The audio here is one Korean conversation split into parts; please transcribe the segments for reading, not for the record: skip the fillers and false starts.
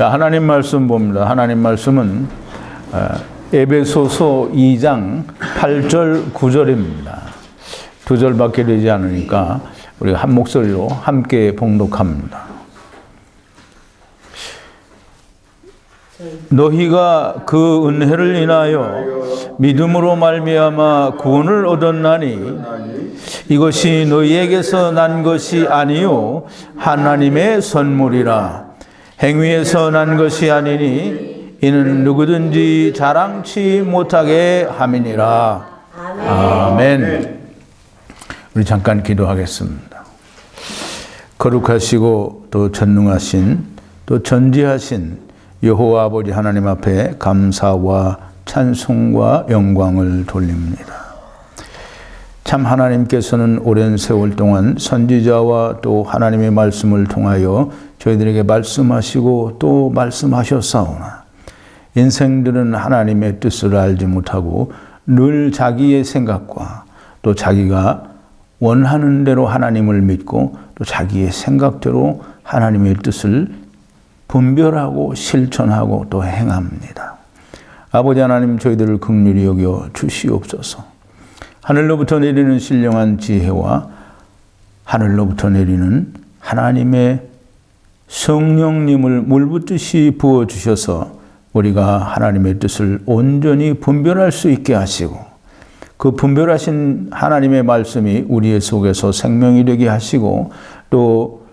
하나님 말씀 봅니다. 하나님 말씀은 에베소서 2장 8절 9절입니다. 두 절밖에 되지 않으니까 우리가 한 목소리로 함께 봉독합니다. 너희가 그 은혜를 인하여 믿음으로 말미암아 구원을 얻었나니 이것이 너희에게서 난 것이 아니요 하나님의 선물이라. 행위에서 난 것이 아니니 이는 누구든지 자랑치 못하게 함이니라. 아멘. 우리 잠깐 기도하겠습니다. 거룩하시고 또 전능하신 또 전지하신 여호와 아버지 하나님 앞에 감사와 찬송과 영광을 돌립니다. 참 하나님께서는 오랜 세월 동안 선지자와 또 하나님의 말씀을 통하여 저희들에게 말씀하시고 또 말씀하셨사오나 인생들은 하나님의 뜻을 알지 못하고 늘 자기의 생각과 또 자기가 원하는 대로 하나님을 믿고 또 자기의 생각대로 하나님의 뜻을 분별하고 실천하고 또 행합니다. 아버지 하나님, 저희들을 긍휼히 여겨 주시옵소서. 하늘로부터 내리는 신령한 지혜와 하늘로부터 내리는 하나님의 성령님을 물붓듯이 부어주셔서 우리가 하나님의 뜻을 온전히 분별할 수 있게 하시고 그 분별하신 하나님의 말씀이 우리의 속에서 생명이 되게 하시고 또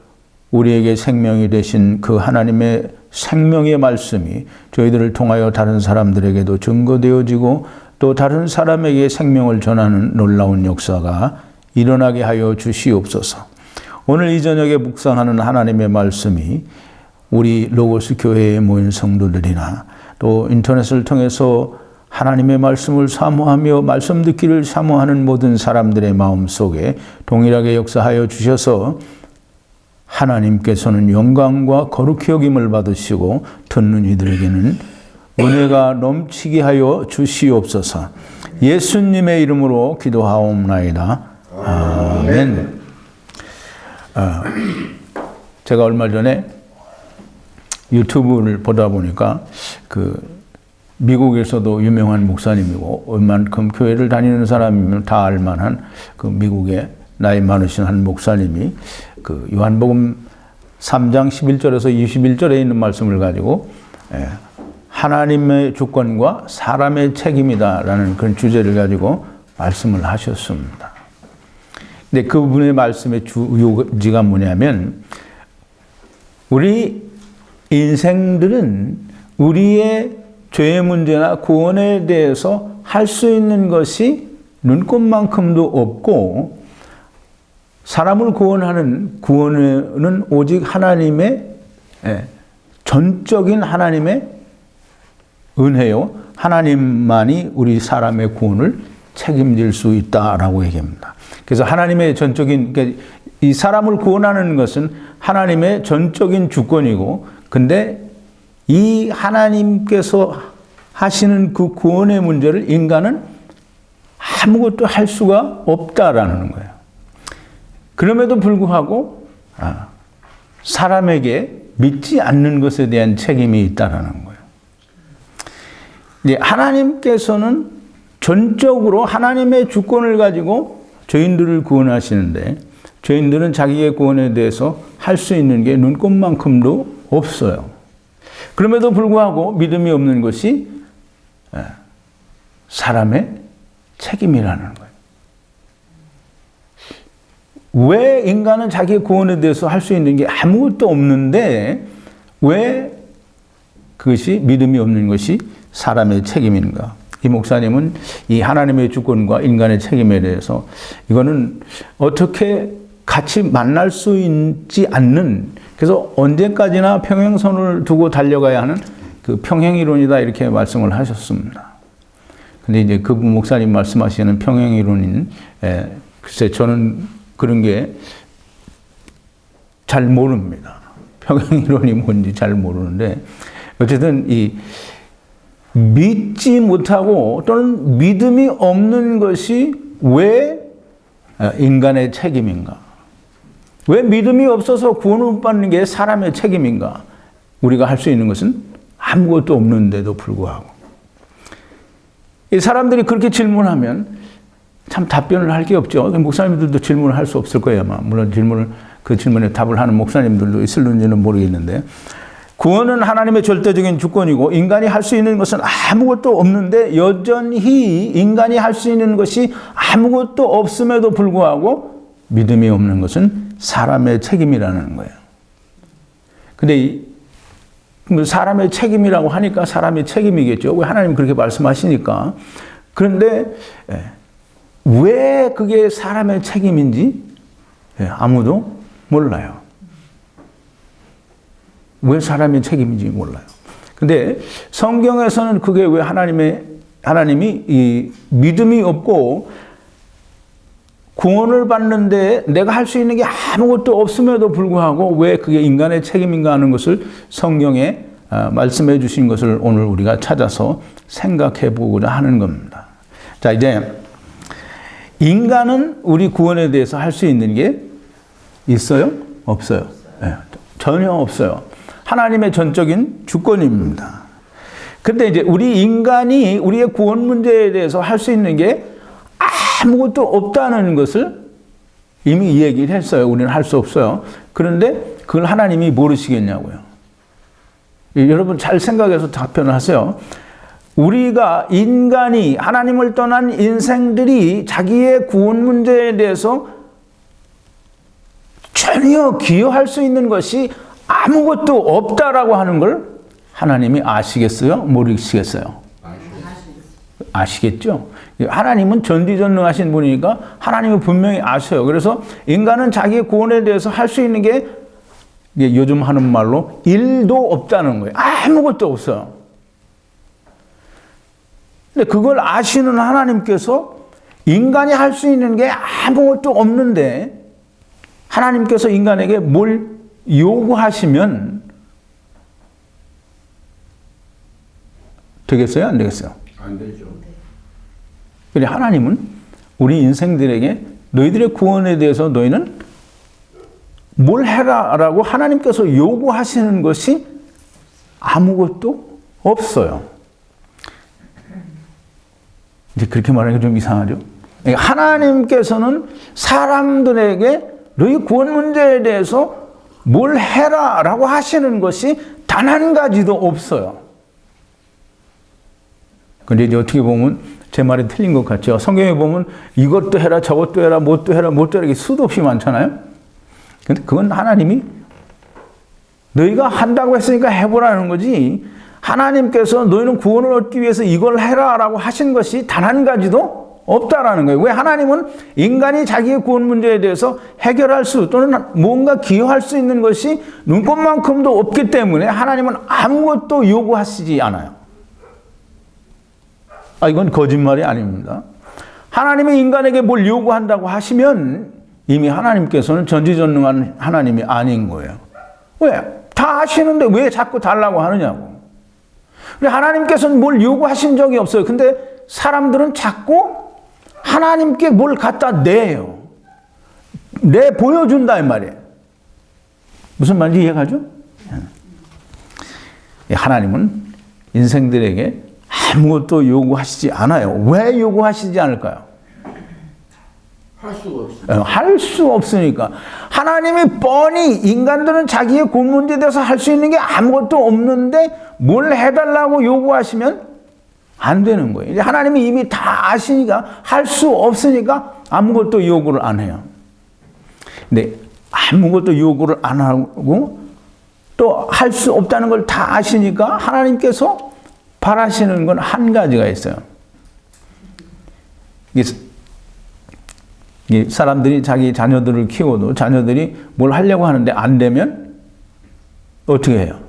우리에게 생명이 되신 그 하나님의 생명의 말씀이 저희들을 통하여 다른 사람들에게도 증거되어지고 또 다른 사람에게 생명을 전하는 놀라운 역사가 일어나게 하여 주시옵소서. 오늘 이 저녁에 묵상하는 하나님의 말씀이 우리 로고스 교회에 모인 성도들이나 또 인터넷을 통해서 하나님의 말씀을 사모하며 말씀 듣기를 사모하는 모든 사람들의 마음 속에 동일하게 역사하여 주셔서 하나님께서는 영광과 거룩히 여김을 받으시고 듣는 이들에게는 은혜가 넘치게 하여 주시옵소서. 예수님의 이름으로 기도하옵나이다. 아멘. 제가 얼마 전에 유튜브를 보다 보니까 미국에서도 유명한 목사님이고 웬만큼 교회를 다니는 사람이면 다 알만한 그 미국의 나이 많으신 한 목사님이 그 요한복음 3장 11절에서 21절에 있는 말씀을 가지고 하나님의 주권과 사람의 책임이다라는 그런 주제를 가지고 말씀을 하셨습니다. 근데 그분의 말씀의 주요지가 뭐냐면 우리 인생들은 우리의 죄의 문제나 구원에 대해서 할 수 있는 것이 눈꼽만큼도 없고 사람을 구원하는 구원은 오직 하나님의 전적인 하나님의 은혜요. 하나님만이 우리 사람의 구원을 책임질 수 있다라고 얘기합니다. 그래서 하나님의 전적인 그러니까 이 사람을 구원하는 것은 하나님의 전적인 주권이고 근데 이 하나님께서 하시는 그 구원의 문제를 인간은 아무것도 할 수가 없다라는 거예요. 그럼에도 불구하고 사람에게 믿지 않는 것에 대한 책임이 있다라는 거예요. 하나님께서는 전적으로 하나님의 주권을 가지고 죄인들을 구원하시는데 죄인들은 자기의 구원에 대해서 할 수 있는 게 눈꼽만큼도 없어요. 그럼에도 불구하고 믿음이 없는 것이 사람의 책임이라는 거예요. 왜 인간은 자기의 구원에 대해서 할 수 있는 게 아무것도 없는데 왜 그것이 믿음이 없는 것이 사람의 책임인가? 이 목사님은 이 하나님의 주권과 인간의 책임에 대해서 이거는 어떻게 같이 만날 수 있지 않는 그래서 언제까지나 평행선을 두고 달려가야 하는 그 평행이론이다 이렇게 말씀을 하셨습니다. 근데 이제 그 목사님 말씀하시는 평행이론인 글쎄 저는 그런 게 잘 모릅니다. 평행이론이 뭔지 잘 모르는데 어쨌든 이 믿지 못하고 또는 믿음이 없는 것이 왜 인간의 책임인가? 왜 믿음이 없어서 구원을 못 받는 게 사람의 책임인가? 우리가 할 수 있는 것은 아무것도 없는데도 불구하고. 이 사람들이 그렇게 질문하면 참 답변을 할 게 없죠. 목사님들도 질문을 할 수 없을 거예요, 아마. 물론 그 질문에 답을 하는 목사님들도 있을는지는 모르겠는데, 구원은 하나님의 절대적인 주권이고 인간이 할 수 있는 것은 아무것도 없는데 여전히 인간이 할 수 있는 것이 아무것도 없음에도 불구하고 믿음이 없는 것은 사람의 책임이라는 거예요. 근데 사람의 책임이라고 하니까 사람의 책임이겠죠. 왜 하나님 그렇게 말씀하시니까. 그런데 왜 그게 사람의 책임인지 아무도 몰라요. 왜 사람의 책임인지 몰라요. 근데 성경에서는 그게 왜 하나님이 이 믿음이 없고 구원을 받는데 내가 할 수 있는 게 아무것도 없음에도 불구하고 왜 그게 인간의 책임인가 하는 것을 성경에 말씀해 주신 것을 오늘 우리가 찾아서 생각해 보고자 하는 겁니다. 자, 이제 인간은 우리 구원에 대해서 할 수 있는 게 있어요? 없어요? 네, 전혀 없어요. 하나님의 전적인 주권입니다. 근데 이제 우리 인간이 우리의 구원 문제에 대해서 할 수 있는 게 아무것도 없다는 것을 이미 얘기를 했어요. 우리는 할 수 없어요. 그런데 그걸 하나님이 모르시겠냐고요. 여러분 잘 생각해서 답변을 하세요. 우리가 인간이 하나님을 떠난 인생들이 자기의 구원 문제에 대해서 전혀 기여할 수 있는 것이 아무것도 없다라고 하는 걸 하나님이 아시겠어요? 모르시겠어요? 아시겠죠? 하나님은 전지전능하신 분이니까 하나님은 분명히 아셔요. 그래서 인간은 자기의 구원에 대해서 할 수 있는 게 요즘 하는 말로 일도 없다는 거예요. 아무것도 없어요. 근데 그걸 아시는 하나님께서 인간이 할 수 있는 게 아무것도 없는데 하나님께서 인간에게 뭘 요구하시면 되겠어요? 안 되겠어요? 안 되죠. 그래 하나님은 우리 인생들에게 너희들의 구원에 대해서 너희는 뭘 해라라고 하나님께서 요구하시는 것이 아무것도 없어요. 이제 그렇게 말하기가 좀 이상하죠? 하나님께서는 사람들에게 너희 구원 문제에 대해서 뭘 해라라고 하시는 것이 단 한 가지도 없어요. 근데 이제 어떻게 보면 제 말이 틀린 것 같죠. 성경에 보면 이것도 해라, 저것도 해라, 뭣도 해라, 뭣도 해라, 이게 수도 없이 많잖아요. 근데 그건 하나님이 너희가 한다고 했으니까 해보라는 거지. 하나님께서 너희는 구원을 얻기 위해서 이걸 해라라고 하신 것이 단 한 가지도 없다라는 거예요. 왜? 하나님은 인간이 자기의 구원 문제에 대해서 해결할 수 또는 뭔가 기여할 수 있는 것이 눈꽃만큼도 없기 때문에 하나님은 아무것도 요구하시지 않아요. 이건 거짓말이 아닙니다. 하나님이 인간에게 뭘 요구한다고 하시면 이미 하나님께서는 전지전능한 하나님이 아닌 거예요. 왜? 다 하시는데 왜 자꾸 달라고 하느냐고. 하나님께서는 뭘 요구하신 적이 없어요. 근데 사람들은 자꾸 하나님께 뭘 갖다 내요. 보여준다 이 말이에요. 무슨 말인지 이해가죠? 하나님은 인생들에게 아무것도 요구하시지 않아요. 왜 요구하시지 않을까요? 할 수가 없어요. 할 수 없으니까. 하나님이 뻔히 인간들은 자기의 구원 문제에 대해서 할 수 있는 게 아무것도 없는데 뭘 해달라고 요구하시면 안 되는 거예요. 이제 하나님이 이미 다 아시니까 할 수 없으니까 아무것도 요구를 안 해요. 근데 아무것도 요구를 안 하고 또 할 수 없다는 걸 다 아시니까 하나님께서 바라시는 건 한 가지가 있어요. 사람들이 자기 자녀들을 키워도 자녀들이 뭘 하려고 하는데 안 되면 어떻게 해요?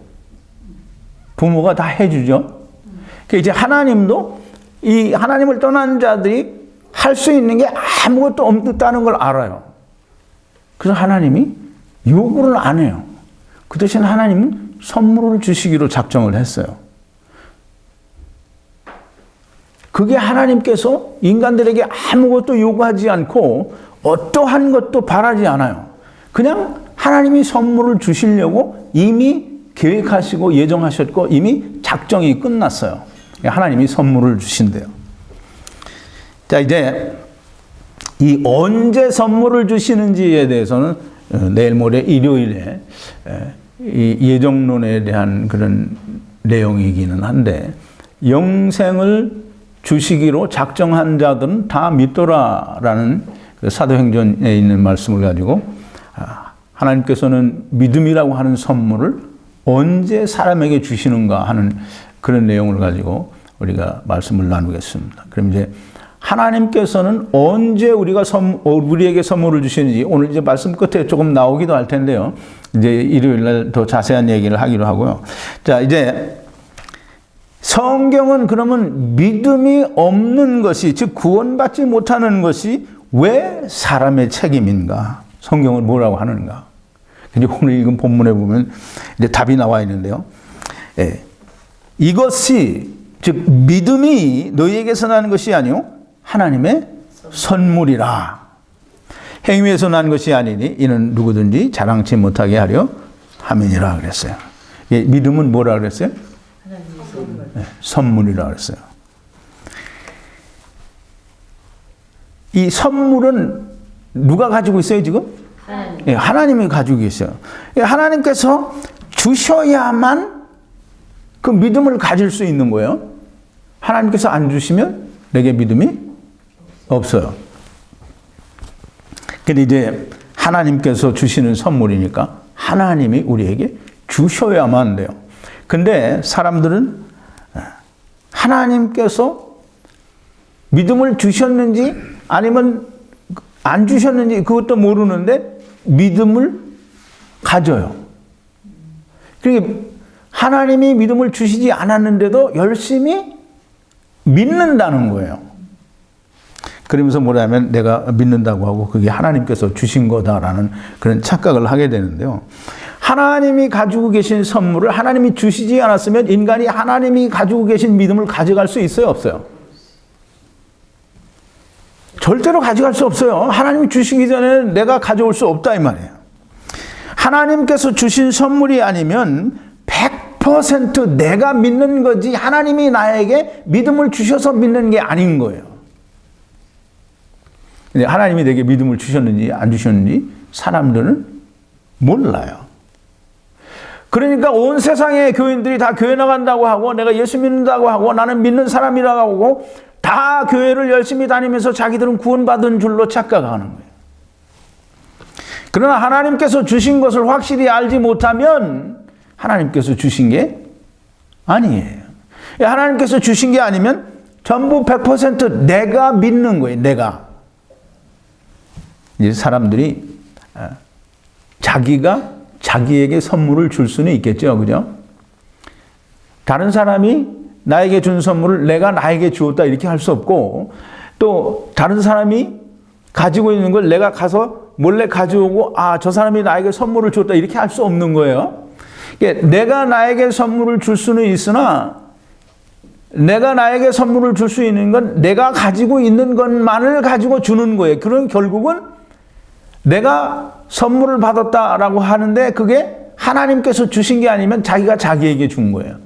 부모가 다 해주죠. 이제 하나님도 이 하나님을 떠난 자들이 할 수 있는 게 아무것도 없다는 걸 알아요. 그래서 하나님이 요구를 안 해요. 그 대신 하나님은 선물을 주시기로 작정을 했어요. 그게 하나님께서 인간들에게 아무것도 요구하지 않고 어떠한 것도 바라지 않아요. 그냥 하나님이 선물을 주시려고 이미 계획하시고 예정하셨고 이미 작정이 끝났어요. 하나님이 선물을 주신대요. 자, 이제 이 언제 선물을 주시는지에 대해서는 내일 모레 일요일에 이 예정론에 대한 그런 내용이기는 한데, 영생을 주시기로 작정한 자들은 다 믿더라라는 그 사도행전에 있는 말씀을 가지고 하나님께서는 믿음이라고 하는 선물을 언제 사람에게 주시는가 하는 그런 내용을 가지고 우리가 말씀을 나누겠습니다. 그럼 이제 하나님께서는 언제 우리에게 선물을 주시는지 오늘 이제 말씀 끝에 조금 나오기도 할 텐데요. 이제 일요일 날 더 자세한 얘기를 하기로 하고요. 자, 이제 성경은 그러면 믿음이 없는 것이, 즉 구원받지 못하는 것이 왜 사람의 책임인가? 성경은 뭐라고 하는가? 이제 오늘 읽은 본문에 보면 이제 답이 나와 있는데요. 이것이, 즉 믿음이 너희에게서 나는 것이 아니요 하나님의 선물이라. 행위에서 난 것이 아니니 이는 누구든지 자랑치 못하게 하려 함이니라 그랬어요. 믿음은 뭐라 그랬어요? 선물이라 그랬어요. 이 선물은 누가 가지고 있어요 지금? 하나님이 가지고 계셔요. 하나님께서 주셔야만 그 믿음을 가질 수 있는 거예요. 하나님께서 안 주시면 내게 믿음이 없어요. 근데 이제 하나님께서 주시는 선물이니까 하나님이 우리에게 주셔야만 돼요. 근데 사람들은 하나님께서 믿음을 주셨는지 아니면 안 주셨는지 그것도 모르는데 믿음을 가져요. 그러니까 하나님이 믿음을 주시지 않았는데도 열심히 믿는다는 거예요. 그러면서 뭐라면 내가 믿는다고 하고 그게 하나님께서 주신 거다라는 그런 착각을 하게 되는데요. 하나님이 가지고 계신 선물을 하나님이 주시지 않았으면 인간이 하나님이 가지고 계신 믿음을 가져갈 수 있어요, 없어요? 절대로 가져갈 수 없어요. 하나님이 주시기 전에 내가 가져올 수 없다 이 말이에요. 하나님께서 주신 선물이 아니면 100% 내가 믿는 거지 하나님이 나에게 믿음을 주셔서 믿는 게 아닌 거예요. 근데 하나님이 내게 믿음을 주셨는지 안 주셨는지 사람들은 몰라요. 그러니까 온 세상의 교인들이 다 교회 나간다고 하고 내가 예수 믿는다고 하고 나는 믿는 사람이라고 하고 다 교회를 열심히 다니면서 자기들은 구원받은 줄로 착각하는 거예요. 그러나 하나님께서 주신 것을 확실히 알지 못하면 하나님께서 주신 게 아니에요. 하나님께서 주신 게 아니면 전부 100% 내가 믿는 거예요. 내가. 이제 사람들이 자기가 자기에게 선물을 줄 수는 있겠죠. 그죠? 다른 사람이 나에게 준 선물을 내가 나에게 주었다 이렇게 할 수 없고, 또 다른 사람이 가지고 있는 걸 내가 가서 몰래 가져오고 저 사람이 나에게 선물을 줬다 이렇게 할 수 없는 거예요. 내가 나에게 선물을 줄 수는 있으나 내가 나에게 선물을 줄 수 있는 건 내가 가지고 있는 것만을 가지고 주는 거예요. 그럼 결국은 내가 선물을 받았다라고 하는데 그게 하나님께서 주신 게 아니면 자기가 자기에게 준 거예요.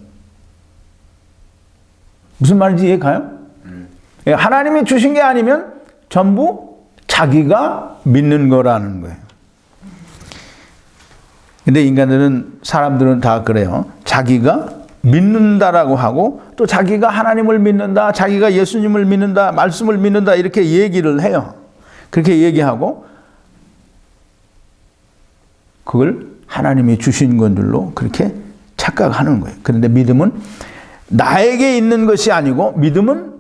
무슨 말인지 이해 가요? 하나님이 주신 게 아니면 전부 자기가 믿는 거라는 거예요. 근데 인간들은, 사람들은 다 그래요. 자기가 믿는다라고 하고 또 자기가 하나님을 믿는다, 자기가 예수님을 믿는다, 말씀을 믿는다 이렇게 얘기를 해요. 그렇게 얘기하고 그걸 하나님이 주신 것들로 그렇게 착각하는 거예요. 그런데 믿음은 나에게 있는 것이 아니고 믿음은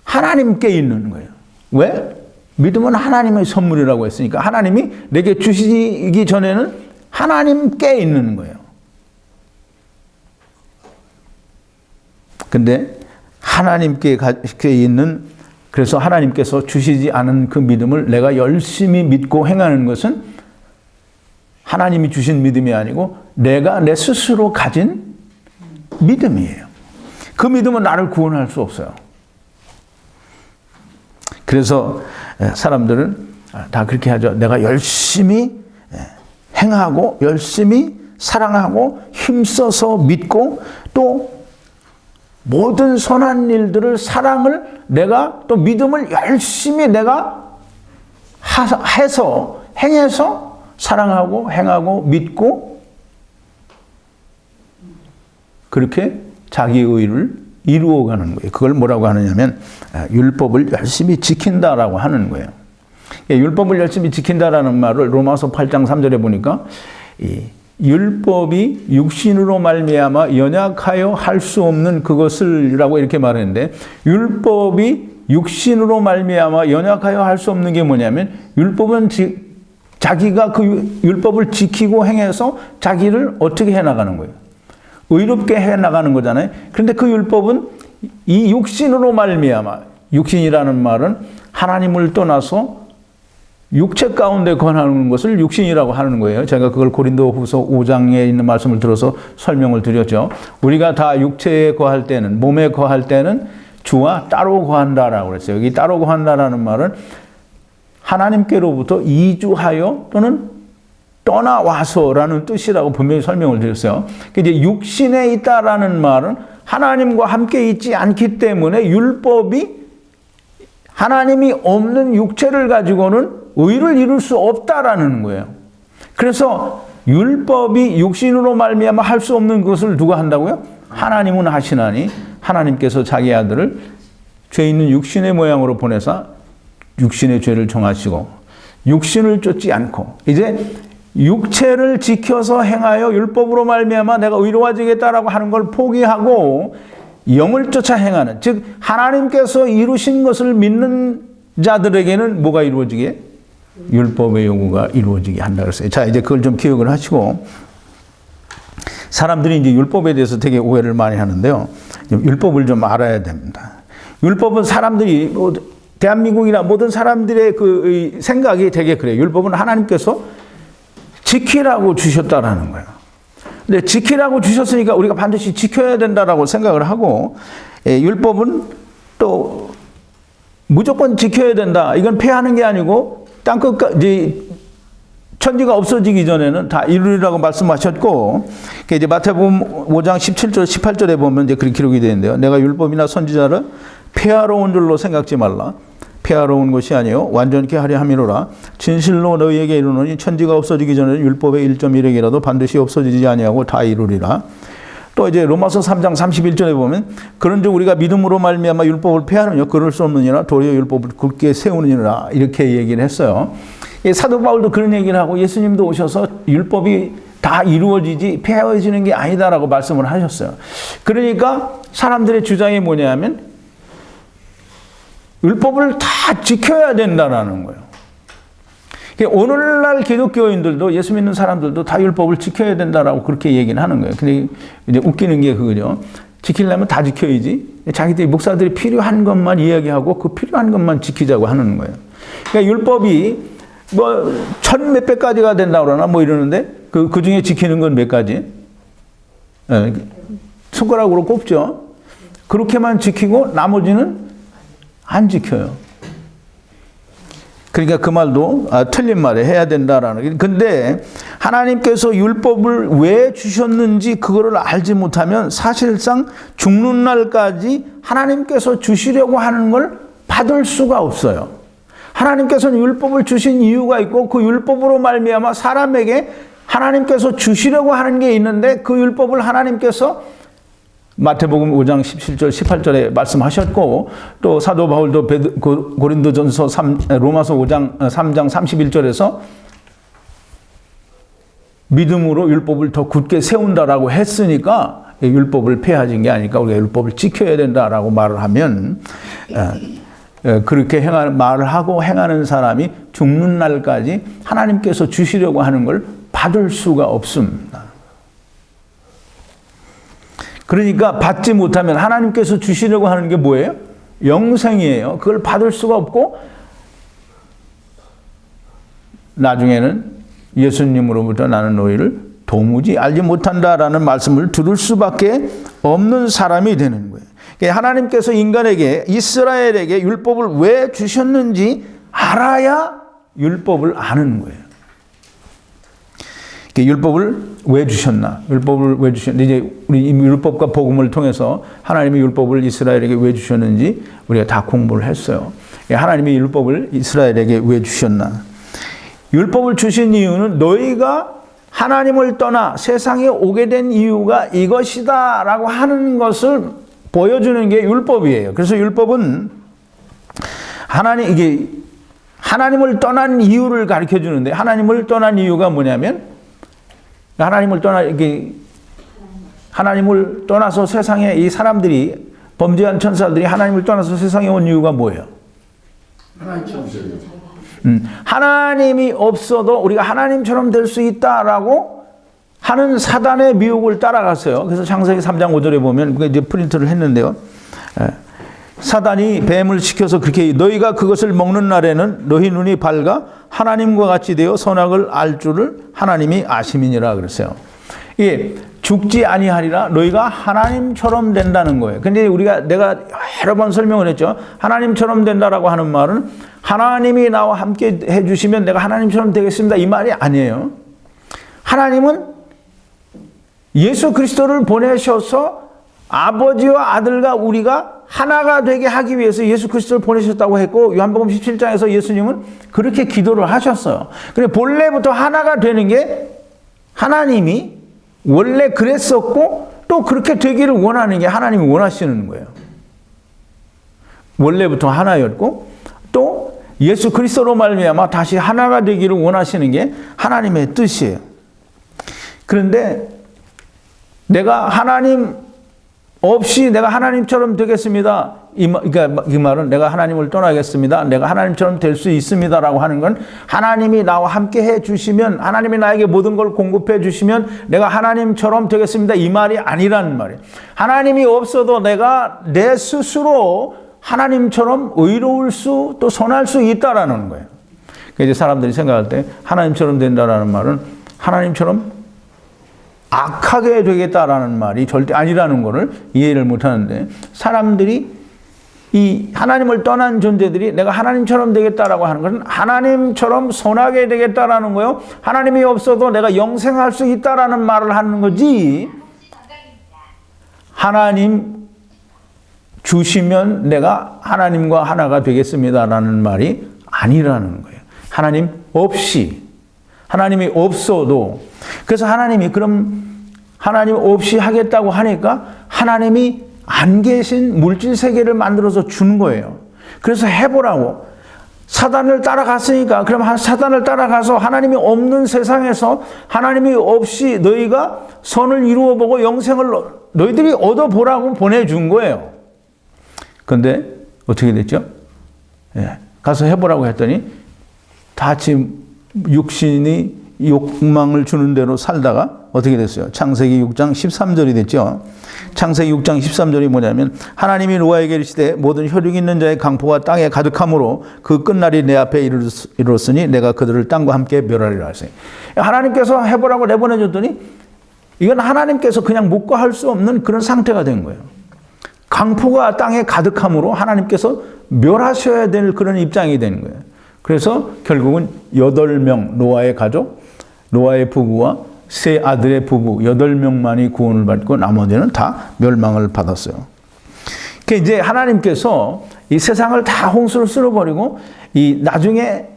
하나님께 있는 거예요. 왜? 믿음은 하나님의 선물이라고 했으니까 하나님이 내게 주시기 전에는 하나님께 있는 거예요. 근데 하나님께 있는, 그래서 하나님께서 주시지 않은 그 믿음을 내가 열심히 믿고 행하는 것은 하나님이 주신 믿음이 아니고 내가 내 스스로 가진 믿음이에요. 그 믿음은 나를 구원할 수 없어요. 그래서 사람들은 다 그렇게 하죠. 내가 열심히 행하고 열심히 사랑하고 힘써서 믿고 또 모든 선한 일들을 사랑을 내가 또 믿음을 열심히 내가 해서 행해서 사랑하고 행하고 믿고 그렇게 자기 의를 이루어가는 거예요. 그걸 뭐라고 하느냐면 율법을 열심히 지킨다라고 하는 거예요. 율법을 열심히 지킨다라는 말을 로마서 8장 3절에 보니까 이 율법이 육신으로 말미암아 연약하여 할 수 없는 그것을이라고 이렇게 말했는데 율법이 육신으로 말미암아 연약하여 할 수 없는 게 뭐냐면 율법은 자기가 그 율법을 지키고 행해서 자기를 어떻게 해나가는 거예요. 의롭게 해나가는 거잖아요. 그런데 그 율법은 이 육신으로 말미암아 육신이라는 말은 하나님을 떠나서 육체 가운데 권하는 것을 육신이라고 하는 거예요. 제가 그걸 고린도후서 5장에 있는 말씀을 들어서 설명을 드렸죠. 우리가 다 육체에 거할 때는 몸에 거할 때는 주와 따로 거한다라고 그랬어요. 여기 따로 거한다라는 말은 하나님께로부터 이주하여 또는 떠나와서라는 뜻이라고 분명히 설명을 드렸어요. 이제 육신에 있다라는 말은 하나님과 함께 있지 않기 때문에 율법이 하나님이 없는 육체를 가지고는 의를 이룰 수 없다라는 거예요. 그래서 율법이 육신으로 말미암아 할 수 없는 것을 누가 한다고요? 하나님은 하시나니 하나님께서 자기 아들을 죄 있는 육신의 모양으로 보내사 육신의 죄를 정하시고 육신을 쫓지 않고 이제 육체를 지켜서 행하여 율법으로 말미암아 내가 의로워지겠다라고 하는 걸 포기하고 영을 쫓아 행하는 즉 하나님께서 이루신 것을 믿는 자들에게는 뭐가 이루어지게? 율법의 요구가 이루어지게 한다 그랬어요. 자, 이제 그걸 좀 기억을 하시고 사람들이 이제 율법에 대해서 되게 오해를 많이 하는데요. 율법을 좀 알아야 됩니다. 율법은 사람들이 대한민국이나 모든 사람들의 그 생각이 되게 그래요. 율법은 하나님께서 지키라고 주셨다라는 거예요. 근데 지키라고 주셨으니까 우리가 반드시 지켜야 된다라고 생각을 하고 율법은 또 무조건 지켜야 된다. 이건 폐하는 게 아니고 땅끝까지 천지가 없어지기 전에는 다 이루리라고 말씀하셨고 이제 마태복음 5장 17절 18절에 보면 이제 그렇게 기록이 되는데요. 내가 율법이나 선지자를 폐하러 온 줄로 생각지 말라. 폐하러 온 것이 아니요 완전케 하려 함이로라. 진실로 너희에게 이르노니 천지가 없어지기 전에는 율법의 1.1획이라도 반드시 없어지지 아니하고 다 이루리라. 또 이제 로마서 3장 31절에 보면 그런즉 우리가 믿음으로 말미암아 율법을 폐하느냐 그럴 수 없느니라 도리어 율법을 굳게 세우느니라 이렇게 얘기를 했어요. 사도 바울도 그런 얘기를 하고 예수님도 오셔서 율법이 다 이루어지지 폐하여지는 게 아니다라고 말씀을 하셨어요. 그러니까 사람들의 주장이 뭐냐면 율법을 다 지켜야 된다라는 거예요. 오늘날 기독교인들도 예수 믿는 사람들도 다 율법을 지켜야 된다라고 그렇게 얘기를 하는 거예요. 근데 이제 웃기는 게 그거죠. 지키려면 다 지켜야지. 자기들이 목사들이 필요한 것만 이야기하고 그 필요한 것만 지키자고 하는 거예요. 그러니까 율법이 뭐 1000몇백 가지가 된다고 그러나 뭐 이러는데 그 중에 지키는 건 몇 가지? 손가락으로 꼽죠. 그렇게만 지키고 나머지는 안 지켜요. 그러니까 그 말도 틀린 말에 해야 된다라는. 근데 하나님께서 율법을 왜 주셨는지 그거를 알지 못하면 사실상 죽는 날까지 하나님께서 주시려고 하는 걸 받을 수가 없어요. 하나님께서는 율법을 주신 이유가 있고 그 율법으로 말미암아 사람에게 하나님께서 주시려고 하는 게 있는데 그 율법을 하나님께서 마태복음 5장 17절 18절에 말씀하셨고 또 사도 바울도 고린도전서 로마서 3장 31절에서 믿음으로 율법을 더 굳게 세운다라고 했으니까 율법을 폐하진 게 아니니까 우리가 율법을 지켜야 된다라고 말을 하면 그렇게 말을 하고 행하는 사람이 죽는 날까지 하나님께서 주시려고 하는 걸 받을 수가 없습니다. 그러니까 받지 못하면 하나님께서 주시려고 하는 게 뭐예요? 영생이에요. 그걸 받을 수가 없고 나중에는 예수님으로부터 나는 너희를 도무지 알지 못한다라는 말씀을 들을 수밖에 없는 사람이 되는 거예요. 하나님께서 인간에게 이스라엘에게 율법을 왜 주셨는지 알아야 율법을 아는 거예요. 율법을 왜 주셨나? 율법을 왜 주셨는지 이제 우리 율법과 복음을 통해서 하나님의 율법을 이스라엘에게 왜 주셨는지 우리가 다 공부를 했어요. 하나님의 율법을 이스라엘에게 왜 주셨나? 율법을 주신 이유는 너희가 하나님을 떠나 세상에 오게 된 이유가 이것이다라고 하는 것을 보여주는 게 율법이에요. 그래서 율법은 하나님을 떠난 이유를 가르쳐 주는데, 하나님을 떠난 이유가 뭐냐면, 하나님을 떠나서 세상에 이 사람들이, 범죄한 천사들이 하나님을 떠나서 세상에 온 이유가 뭐예요? 하나님이 없어도 우리가 하나님처럼 될 수 있다라고 하는 사단의 미혹을 따라갔어요. 그래서 창세기 3장 5절에 보면, 그게 이제 프린트를 했는데요. 사단이 뱀을 시켜서 그렇게 너희가 그것을 먹는 날에는 너희 눈이 밝아 하나님과 같이 되어 선악을 알 줄을 하나님이 아심이니라 그랬어요. 이게 죽지 아니하리라, 너희가 하나님처럼 된다는 거예요. 근데 내가 여러 번 설명을 했죠. 하나님처럼 된다라고 하는 말은 하나님이 나와 함께 해주시면 내가 하나님처럼 되겠습니다, 이 말이 아니에요. 하나님은 예수 그리스도를 보내셔서 아버지와 아들과 우리가 하나가 되게 하기 위해서 예수 그리스도를 보내셨다고 했고, 요한복음 17장에서 예수님은 그렇게 기도를 하셨어요. 근데 본래부터 하나가 되는 게 하나님이 원래 그랬었고, 또 그렇게 되기를 원하는 게 하나님이 원하시는 거예요. 원래부터 하나였고, 또 예수 그리스도로 말미암아 다시 하나가 되기를 원하시는 게 하나님의 뜻이에요. 그런데 내가 하나님 없이 내가 하나님처럼 되겠습니다, 이 말은 내가 하나님을 떠나겠습니다, 내가 하나님처럼 될 수 있습니다라고 하는 건, 하나님이 나와 함께 해 주시면, 하나님이 나에게 모든 걸 공급해 주시면 내가 하나님처럼 되겠습니다, 이 말이 아니라는 말이에요. 하나님이 없어도 내가 내 스스로 하나님처럼 의로울 수, 또 선할 수 있다라는 거예요. 이제 사람들이 생각할 때 하나님처럼 된다라는 말은 하나님처럼 악하게 되겠다라는 말이 절대 아니라는 것을 이해를 못하는데, 사람들이 이 하나님을 떠난 존재들이 내가 하나님처럼 되겠다라고 하는 것은 하나님처럼 선하게 되겠다라는 거요, 하나님이 없어도 내가 영생할 수 있다라는 말을 하는 거지, 하나님 주시면 내가 하나님과 하나가 되겠습니다라는 말이 아니라는 거예요. 하나님 없이, 하나님이 없어도. 그래서 하나님이 그럼 하나님 없이 하겠다고 하니까 하나님이 안 계신 물질 세계를 만들어서 준 거예요. 그래서 해보라고. 사단을 따라갔으니까, 그럼 사단을 따라가서 하나님이 없는 세상에서 하나님이 없이 너희가 선을 이루어보고 영생을 너희들이 얻어보라고 보내준 거예요. 근데 어떻게 됐죠? 가서 해보라고 했더니 다 지금 육신이 욕망을 주는 대로 살다가 어떻게 됐어요? 창세기 6장 13절이 됐죠. 창세기 6장 13절이 뭐냐면, 하나님이 노아에게 이르시되 모든 혈육 있는 자의 강포가 땅에 가득함으로 그 끝날이 내 앞에 이르렀으니 내가 그들을 땅과 함께 멸하리라 하세요. 하나님께서 해보라고 내보내줬더니 이건 하나님께서 그냥 묵과할 수 없는 그런 상태가 된 거예요. 강포가 땅에 가득함으로 하나님께서 멸하셔야 될 그런 입장이 되는 거예요. 그래서 결국은 8명, 노아의 가족, 노아의 부부와 세 아들의 부부 8명만이 구원을 받고 나머지는 다 멸망을 받았어요. 그러니까 이제 하나님께서 이 세상을 다 홍수를 쓸어버리고 나중에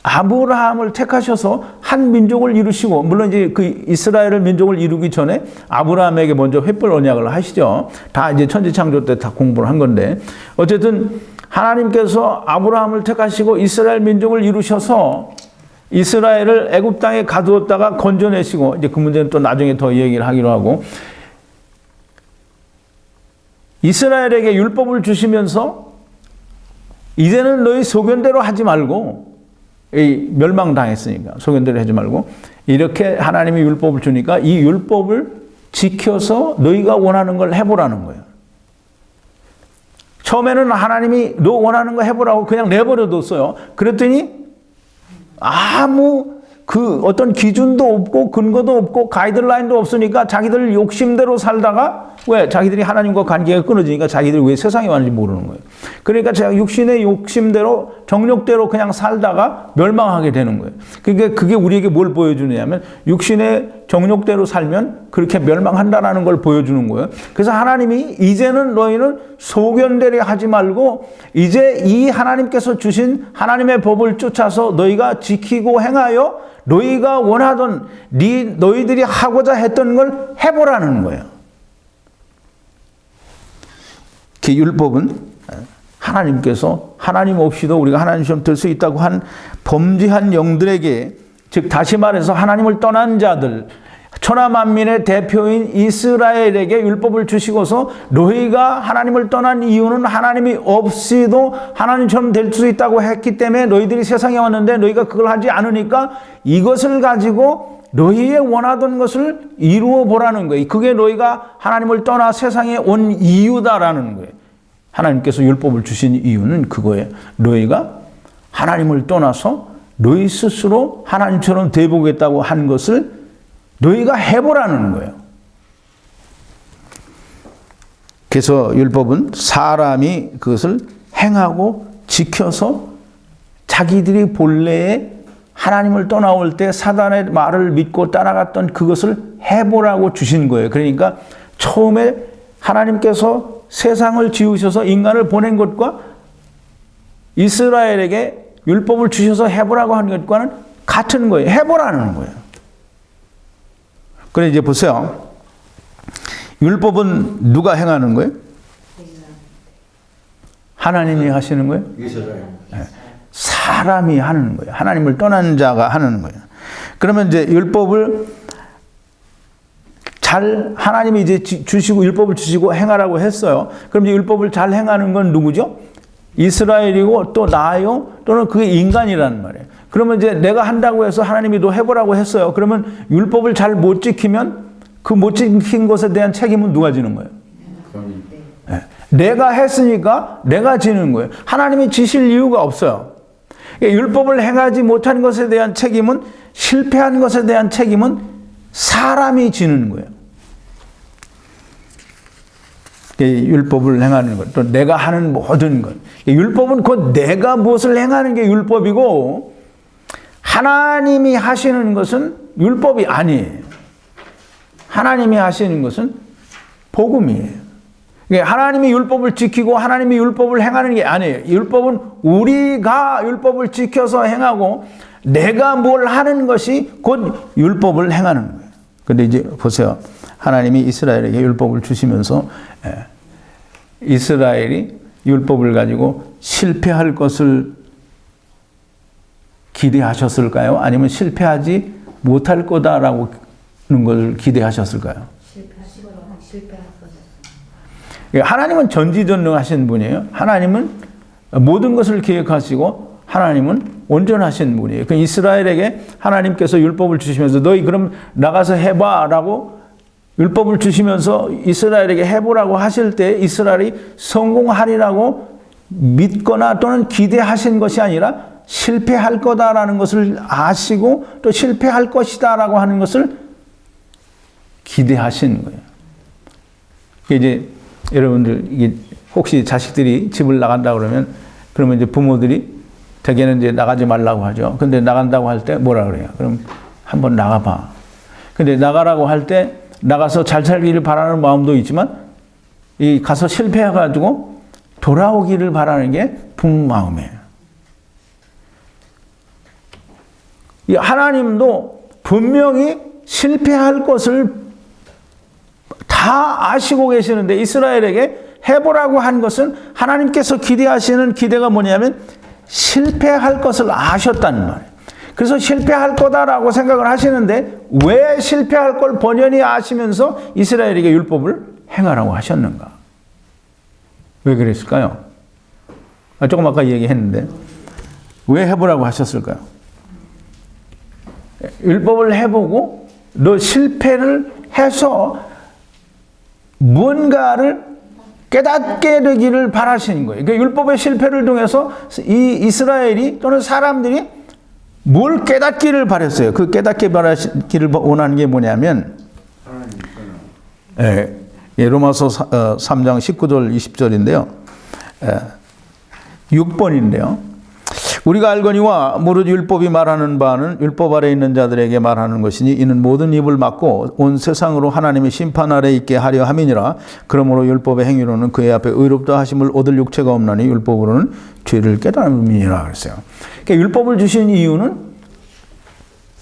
아브라함을 택하셔서 한 민족을 이루시고, 물론 이제 그 이스라엘 민족을 이루기 전에 아브라함에게 먼저 횃불 언약을 하시죠. 다 이제 천지창조 때 다 공부를 한 건데, 어쨌든 하나님께서 아브라함을 택하시고 이스라엘 민족을 이루셔서 이스라엘을 애굽 땅에 가두었다가 건져내시고, 이제 그 문제는 또 나중에 더 얘기를 하기로 하고, 이스라엘에게 율법을 주시면서 이제는 너희 소견대로 하지 말고, 멸망당했으니까 소견대로 하지 말고 이렇게 하나님이 율법을 주니까 이 율법을 지켜서 너희가 원하는 걸 해보라는 거예요. 처음에는 하나님이 너 원하는 거 해보라고 그냥 내버려 뒀어요. 그랬더니 아무 그 어떤 기준도 없고 근거도 없고 가이드라인도 없으니까 자기들 욕심대로 살다가 왜 자기들이 하나님과 관계가 끊어지니까 자기들이 왜 세상에 왔는지 모르는 거예요. 그러니까 제가 육신의 욕심대로 정욕대로 그냥 살다가 멸망하게 되는 거예요. 그러니까 그게 우리에게 뭘 보여주냐면 육신의 정욕대로 살면 그렇게 멸망한다라는 걸 보여주는 거예요. 그래서 하나님이 이제는 너희는 소견대로 하지 말고 이제 이 하나님께서 주신 하나님의 법을 쫓아서 너희가 지키고 행하여 너희가 원하던 너희들이 하고자 했던 걸 해보라는 거예요. 그 율법은 하나님께서 하나님 없이도 우리가 하나님처럼 될 수 있다고 한 범죄한 영들에게, 즉 다시 말해서 하나님을 떠난 자들, 천하만민의 대표인 이스라엘에게 율법을 주시고서 너희가 하나님을 떠난 이유는 하나님이 없이도 하나님처럼 될 수 있다고 했기 때문에 너희들이 세상에 왔는데 너희가 그걸 하지 않으니까 이것을 가지고 너희의 원하던 것을 이루어 보라는 거예요. 그게 너희가 하나님을 떠나 세상에 온 이유다라는 거예요. 하나님께서 율법을 주신 이유는 그거예요. 너희가 하나님을 떠나서 너희 스스로 하나님처럼 되보겠다고 한 것을 너희가 해보라는 거예요. 그래서 율법은 사람이 그것을 행하고 지켜서 자기들이 본래에 하나님을 떠나올 때 사단의 말을 믿고 따라갔던 그것을 해보라고 주신 거예요. 그러니까 처음에 하나님께서 세상을 지으셔서 인간을 보낸 것과 이스라엘에게 율법을 주셔서 해보라고 하는 것과는 같은 거예요. 해보라는 거예요. 그래 이제 보세요. 율법은 누가 행하는 거예요? 하나님이 하시는 거예요? 네. 사람이 하는 거예요. 하나님을 떠난 자가 하는 거예요. 그러면 이제 율법을 하나님이 이제 주시고 율법을 주시고 행하라고 했어요. 그럼 이제 율법을 잘 행하는 건 누구죠? 이스라엘이고 또 나요? 또는 그게 인간이라는 말이에요. 그러면 이제 내가 한다고 해서 하나님이 너 해보라고 했어요. 그러면 율법을 잘 못 지키면 그 못 지킨 것에 대한 책임은 누가 지는 거예요? 네. 내가 했으니까 내가 지는 거예요. 하나님이 지실 이유가 없어요. 율법을 행하지 못한 것에 대한 책임은, 실패한 것에 대한 책임은 사람이 지는 거예요. 율법을 행하는 것, 또 내가 하는 모든 것. 율법은 곧 내가 무엇을 행하는 게 율법이고, 하나님이 하시는 것은 율법이 아니에요. 하나님이 하시는 것은 복음이에요. 하나님이 율법을 지키고 하나님이 율법을 행하는 게 아니에요. 율법은 우리가 율법을 지켜서 행하고 내가 뭘 하는 것이 곧 율법을 행하는 거예요. 근데 이제 보세요. 하나님이 이스라엘에게 율법을 주시면서 이스라엘이 율법을 가지고 실패할 것을 기대하셨을까요? 아니면 실패하지 못할 거다라고 하는 걸 기대하셨을까요? 실패할 거다. 하나님은 전지전능하신 분이에요. 하나님은 모든 것을 계획하시고 하나님은 온전하신 분이에요. 그 이스라엘에게 하나님께서 율법을 주시면서 너희 그럼 나가서 해봐라고 율법을 주시면서 이스라엘에게 해보라고 하실 때 이스라엘이 성공하리라고 믿거나 또는 기대하신 것이 아니라 실패할 거다라는 것을 아시고 또 실패할 것이다라고 하는 것을 기대하신 거예요. 이제 여러분들 이게 혹시 자식들이 집을 나간다 그러면 이제 부모들이 대개는 이제 나가지 말라고 하죠. 근데 나간다고 할 때 뭐라 그래요? 그럼 한번 나가봐. 근데 나가라고 할 때 나가서 잘 살기를 바라는 마음도 있지만 이 가서 실패해가지고 돌아오기를 바라는 게 부모 마음이에요. 이 하나님도 분명히 실패할 것을 다 아시고 계시는데 이스라엘에게 해보라고 한 것은 하나님께서 기대하시는 기대가 뭐냐면 실패할 것을 아셨다는 말이에요. 그래서 실패할 거다라고 생각을 하시는데 왜 실패할 걸 번연히 아시면서 이스라엘에게 율법을 행하라고 하셨는가? 왜 그랬을까요? 조금 아까 얘기했는데 왜 해보라고 하셨을까요? 율법을 해보고 너 실패를 해서 뭔가를 깨닫게 되기를 바라시는 거예요. 그러니까 율법의 실패를 통해서 이 이스라엘이 또는 사람들이 뭘 깨닫기를 바랬어요. 그 깨닫기 바라기를 원하는 게 뭐냐면 로마서 3장 19절 20절인데요. 6번인데요. 우리가 알거니와 무릇 율법이 말하는 바는 율법 아래 있는 자들에게 말하는 것이니 이는 모든 입을 막고 온 세상으로 하나님의 심판 아래 있게 하려 함이니라. 그러므로 율법의 행위로는 그의 앞에 의롭다 하심을 얻을 육체가 없나니 율법으로는 죄를 깨달음이니라 그랬어요. 그러니까 율법을 주신 이유는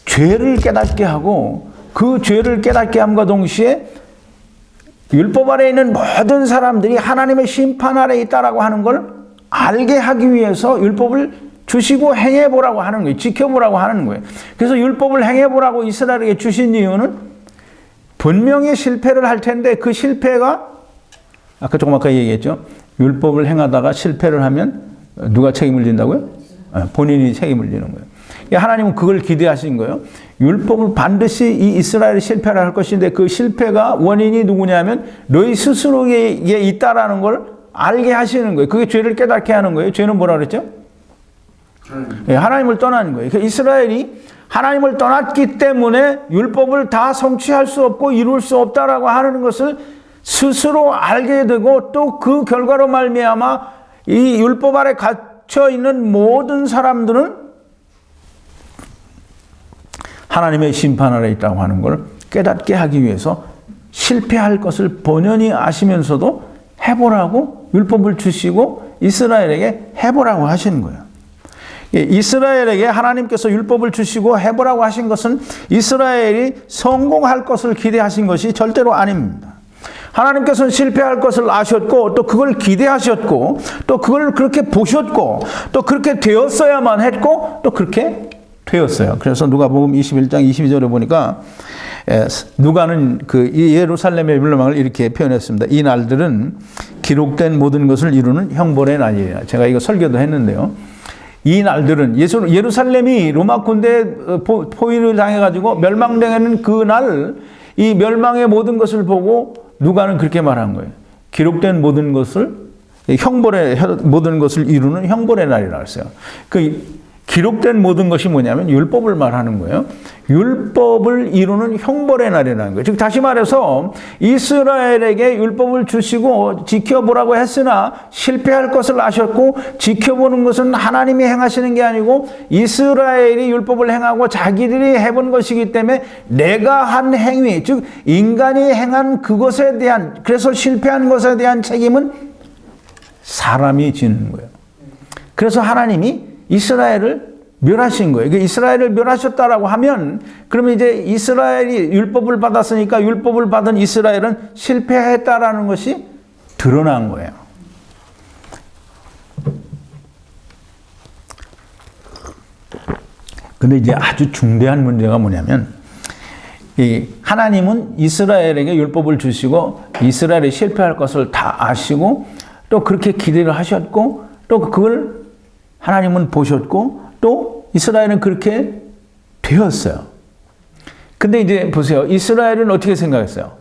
죄를 깨닫게 하고 그 죄를 깨닫게 함과 동시에 율법 아래 있는 모든 사람들이 하나님의 심판 아래 있다라고 하는 걸 알게 하기 위해서 율법을 주시고 행해보라고 하는 거예요. 지켜보라고 하는 거예요. 그래서 율법을 행해보라고 이스라엘에게 주신 이유는 분명히 실패를 할 텐데 그 실패가 조금 아까 얘기했죠. 율법을 행하다가 실패를 하면 누가 책임을 진다고요? 본인이 책임을 지는 거예요. 하나님은 그걸 기대하신 거예요. 율법을 반드시 이 이스라엘이 실패를 할 것인데 그 실패가 원인이 누구냐면 너희 스스로에 있다라는 걸 알게 하시는 거예요. 그게 죄를 깨닫게 하는 거예요. 죄는 뭐라 그랬죠? 하나님을 떠나는 거예요. 그러니까 이스라엘이 하나님을 떠났기 때문에 율법을 다 성취할 수 없고 이룰 수 없다라고 하는 것을 스스로 알게 되고 또 그 결과로 말미암아 이 율법 아래 갇혀 있는 모든 사람들은 하나님의 심판 아래 있다고 하는 걸 깨닫게 하기 위해서 실패할 것을 본연히 아시면서도 해보라고 율법을 주시고 이스라엘에게 해보라고 하시는 거예요. 이스라엘에게 하나님께서 율법을 주시고 해보라고 하신 것은 이스라엘이 성공할 것을 기대하신 것이 절대로 아닙니다. 하나님께서는 실패할 것을 아셨고 또 그걸 기대하셨고 또 그걸 그렇게 보셨고 또 그렇게 되었어야만 했고 또 그렇게 되었어요. 그래서 누가복음 21장 22절에 보니까 누가는 그 예루살렘의 멸망을 이렇게 표현했습니다. 이 날들은 기록된 모든 것을 이루는 형벌의 날이에요. 제가 이거 설교도 했는데요. 이 날들은 예루살렘이 로마 군대 포위를 당해가지고 멸망되는 그날 이 멸망의 모든 것을 보고 누가는 그렇게 말한 거예요. 기록된 모든 것을 모든 것을 이루는 형벌의 날이라고 했어요. 그 기록된 모든 것이 뭐냐면 율법을 말하는 거예요. 율법을 이루는 형벌의 날이라는 거예요. 즉 다시 말해서 이스라엘에게 율법을 주시고 지켜보라고 했으나 실패할 것을 아셨고 지켜보는 것은 하나님이 행하시는 게 아니고 이스라엘이 율법을 행하고 자기들이 해본 것이기 때문에 내가 한 행위, 즉 인간이 행한 그것에 대한, 그래서 실패한 것에 대한 책임은 사람이 지는 거예요. 그래서 하나님이 이스라엘을 멸하신 거예요. 이스라엘을 멸하셨다라고 하면 그러면 이제 이스라엘이 율법을 받았으니까 율법을 받은 이스라엘은 실패했다라는 것이 드러난 거예요. 근데 이제 아주 중대한 문제가 뭐냐면 이 하나님은 이스라엘에게 율법을 주시고 이스라엘이 실패할 것을 다 아시고 또 그렇게 기대를 하셨고 또 그걸 하나님은 보셨고 또 이스라엘은 그렇게 되었어요. 근데 이제 보세요. 이스라엘은 어떻게 생각했어요?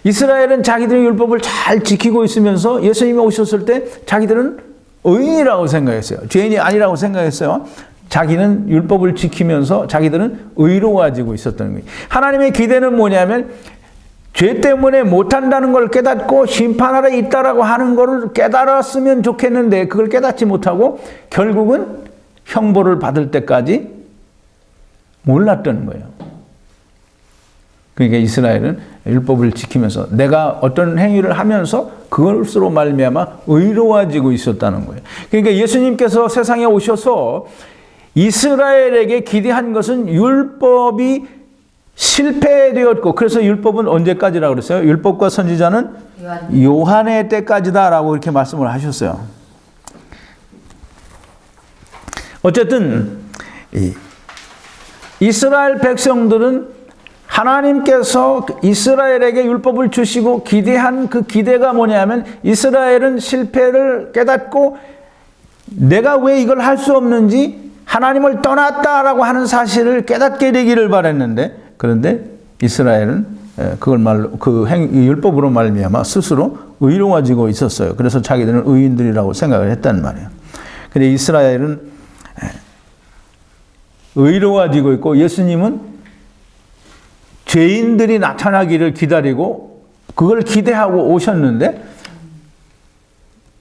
이스라엘은 자기들의 율법을 잘 지키고 있으면서 예수님이 오셨을 때 자기들은 의인이라고 생각했어요. 죄인이 아니라고 생각했어요. 자기는 율법을 지키면서 자기들은 의로워지고 있었던 거예요. 하나님의 기대는 뭐냐면 죄 때문에 못한다는 걸 깨닫고 심판 아래 있다라고 하는 것을 깨달았으면 좋겠는데 그걸 깨닫지 못하고 결국은 형벌을 받을 때까지 몰랐던 거예요. 그러니까 이스라엘은 율법을 지키면서 내가 어떤 행위를 하면서 그것으로 말미암아 의로워지고 있었다는 거예요. 그러니까 예수님께서 세상에 오셔서 이스라엘에게 기대한 것은 율법이 실패되었고 그래서 율법은 언제까지라고 그랬어요? 율법과 선지자는 요한의 때까지다라고 이렇게 말씀을 하셨어요. 어쨌든 이스라엘 백성들은 하나님께서 이스라엘에게 율법을 주시고 기대한 그 기대가 뭐냐면 이스라엘은 실패를 깨닫고 내가 왜 이걸 할 수 없는지 하나님을 떠났다라고 하는 사실을 깨닫게 되기를 바랬는데 그런데 이스라엘은 그걸 율법으로 말미암아 스스로 의로워지고 있었어요. 그래서 자기들은 의인들이라고 생각을 했단 말이에요. 근데 이스라엘은 의로워지고 있고 예수님은 죄인들이 나타나기를 기다리고 그걸 기대하고 오셨는데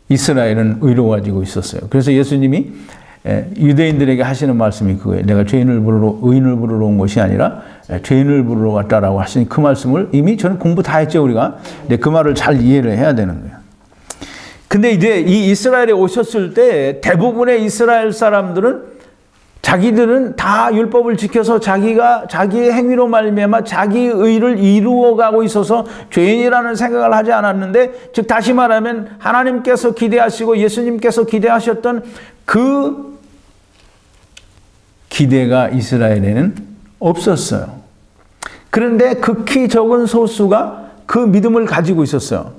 이스라엘은 의로워지고 있었어요. 그래서 예수님이 유대인들에게 하시는 말씀이 그거예요. 내가 의인을 부르러 온 것이 아니라 죄인을 부르러 왔다라고 하신 그 말씀을 이미 저는 공부 다 했죠, 우리가. 근데 그 말을 잘 이해를 해야 되는 거예요. 근데 이제 이 이스라엘에 오셨을 때 대부분의 이스라엘 사람들은 자기들은 다 율법을 지켜서 자기의 행위로 말미암아 자기의 의를 이루어가고 있어서 죄인이라는 생각을 하지 않았는데, 즉 다시 말하면 하나님께서 기대하시고 예수님께서 기대하셨던 그 기대가 이스라엘에는 없었어요. 그런데 극히 적은 소수가 그 믿음을 가지고 있었어요.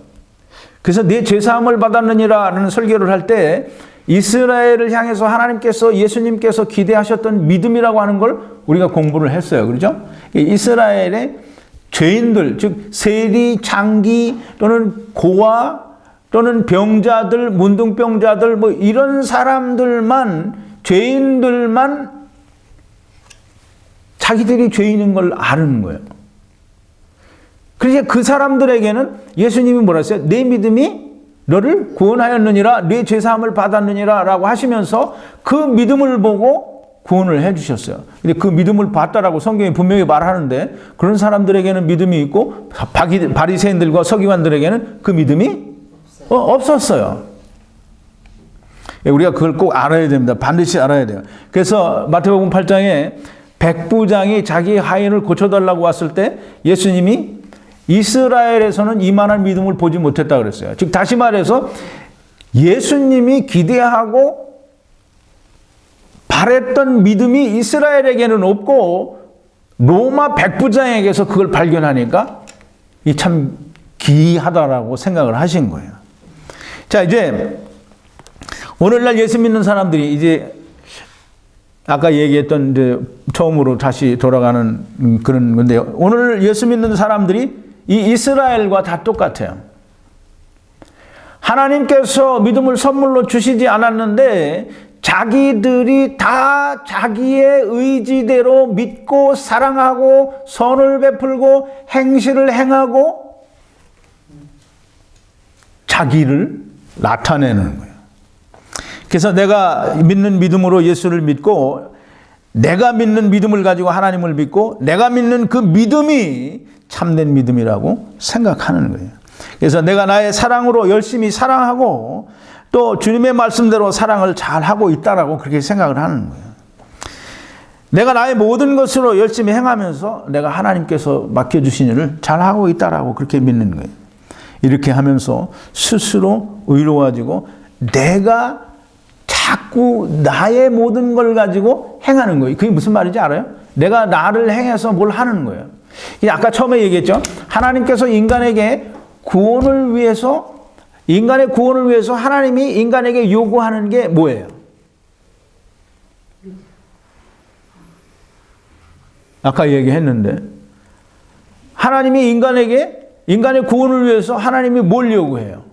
그래서 내 죄사함을 받았느니라는 설교를 할 때 이스라엘을 향해서 하나님께서 예수님께서 기대하셨던 믿음이라고 하는 걸 우리가 공부를 했어요. 그렇죠? 이스라엘의 죄인들, 즉 세리, 장기 또는 고아 또는 병자들, 문둥병자들 뭐 이런 사람들만, 죄인들만 자기들이 죄인인 걸 아는 거예요. 그래서 그 사람들에게는 예수님이 뭐라 했어요? 내 믿음이 너를 구원하였느니라, 네 죄사함을 받았느니라 라고 하시면서 그 믿음을 보고 구원을 해 주셨어요. 근데 그 믿음을 봤다라고 성경이 분명히 말하는데 그런 사람들에게는 믿음이 있고 바리새인들과 서기관들에게는 그 믿음이 없었어요. 우리가 그걸 꼭 알아야 됩니다. 반드시 알아야 돼요. 그래서 마태복음 8장에 백부장이 자기 하인을 고쳐달라고 왔을 때 예수님이 이스라엘에서는 이만한 믿음을 보지 못했다 그랬어요. 즉 다시 말해서 예수님이 기대하고 바랬던 믿음이 이스라엘에게는 없고 로마 백부장에게서 그걸 발견하니까 이 참 기이하다라고 생각을 하신 거예요. 자, 이제 오늘날 예수 믿는 사람들이 이제 아까 얘기했던 이제 처음으로 다시 돌아가는 그런 건데, 오늘 예수 믿는 사람들이 이 이스라엘과 다 똑같아요. 하나님께서 믿음을 선물로 주시지 않았는데 자기들이 다 자기의 의지대로 믿고 사랑하고 선을 베풀고 행실을 행하고 자기를 나타내는 거예요. 그래서 내가 믿는 믿음으로 예수를 믿고 내가 믿는 믿음을 가지고 하나님을 믿고 내가 믿는 그 믿음이 참된 믿음이라고 생각하는 거예요. 그래서 내가 나의 사랑으로 열심히 사랑하고 또 주님의 말씀대로 사랑을 잘하고 있다라고 그렇게 생각을 하는 거예요. 내가 나의 모든 것으로 열심히 행하면서 내가 하나님께서 맡겨주신 일을 잘하고 있다라고 그렇게 믿는 거예요. 이렇게 하면서 스스로 의로워지고 내가 자꾸 나의 모든 걸 가지고 행하는 거예요. 그게 무슨 말인지 알아요? 내가 나를 행해서 뭘 하는 거예요. 아까 처음에 얘기했죠. 하나님께서 인간의 구원을 위해서 하나님이 인간에게 요구하는 게 뭐예요? 아까 얘기했는데 하나님이 인간의 구원을 위해서 하나님이 뭘 요구해요?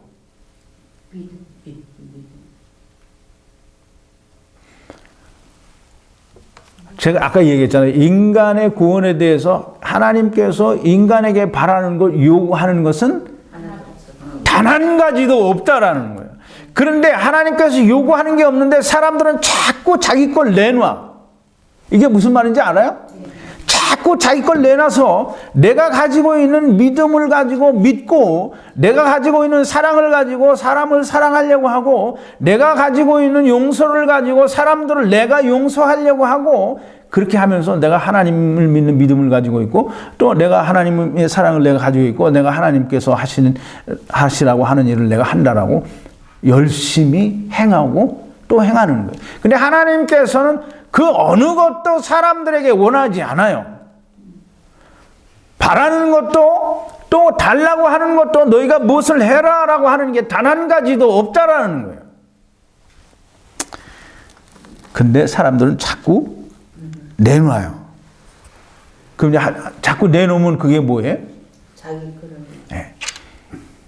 제가 아까 얘기했잖아요. 인간의 구원에 대해서 하나님께서 인간에게 바라는 것, 요구하는 것은 단 한 가지도 없다라는 거예요. 그런데 하나님께서 요구하는 게 없는데 사람들은 자꾸 자기 걸 내놔. 이게 무슨 말인지 알아요? 자꾸 자기 걸 내놔서 내가 가지고 있는 믿음을 가지고 믿고 내가 가지고 있는 사랑을 가지고 사람을 사랑하려고 하고 내가 가지고 있는 용서를 가지고 사람들을 내가 용서하려고 하고 그렇게 하면서 내가 하나님을 믿는 믿음을 가지고 있고 또 내가 하나님의 사랑을 내가 가지고 있고 내가 하나님께서 하시라고 하는 일을 내가 한다라고 열심히 행하고 또 행하는 거예요. 근데 하나님께서는 그 어느 것도 사람들에게 원하지 않아요. 바라는 것도 또 달라고 하는 것도 너희가 무엇을 해라라고 하는 게 단 한 가지도 없다라는 거예요. 근데 사람들은 자꾸 내놔요. 그럼 자꾸 내놓으면 그게 뭐예요? 자기 그런. 네.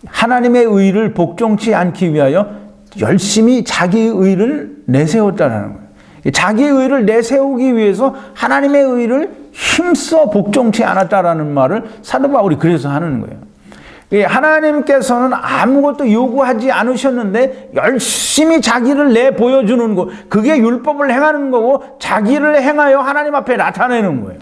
하나님의 의를 복종치 않기 위하여 열심히 자기 의를 내세웠다는 거예요. 자기 의를 내세우기 위해서 하나님의 의를 힘써 복종치 않았다라는 말을 사도 바울이 그래서 하는 거예요. 하나님께서는 아무것도 요구하지 않으셨는데 열심히 자기를 내 보여주는 거, 그게 율법을 행하는 거고 자기를 행하여 하나님 앞에 나타내는 거예요.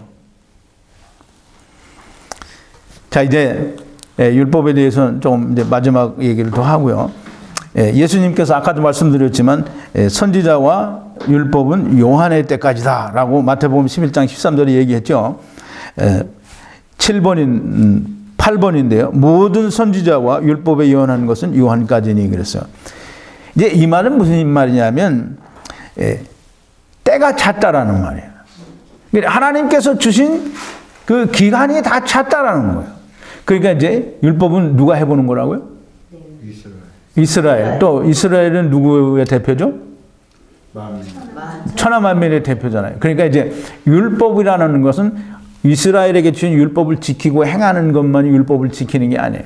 자, 이제 율법에 대해서는 조금 이제 마지막 얘기를 더 하고요. 예수님께서 아까도 말씀드렸지만 선지자와 율법은 요한의 때까지다라고 마태복음 11장 13절에 얘기했죠. 8번인데요. 모든 선지자와 율법에 예언한 것은 요한까지니 그랬어요. 이제 이 말은 무슨 말이냐면 때가 찼다라는 말이에요. 하나님께서 주신 그 기간이 다 찼다라는 거예요. 그러니까 이제 율법은 누가 해보는 거라고요? 이스라엘. 또 이스라엘은 누구의 대표죠? 천하만민의 대표잖아요. 그러니까 이제 율법이라는 것은 이스라엘에게 주신 율법을 지키고 행하는 것만이 율법을 지키는 게 아니에요.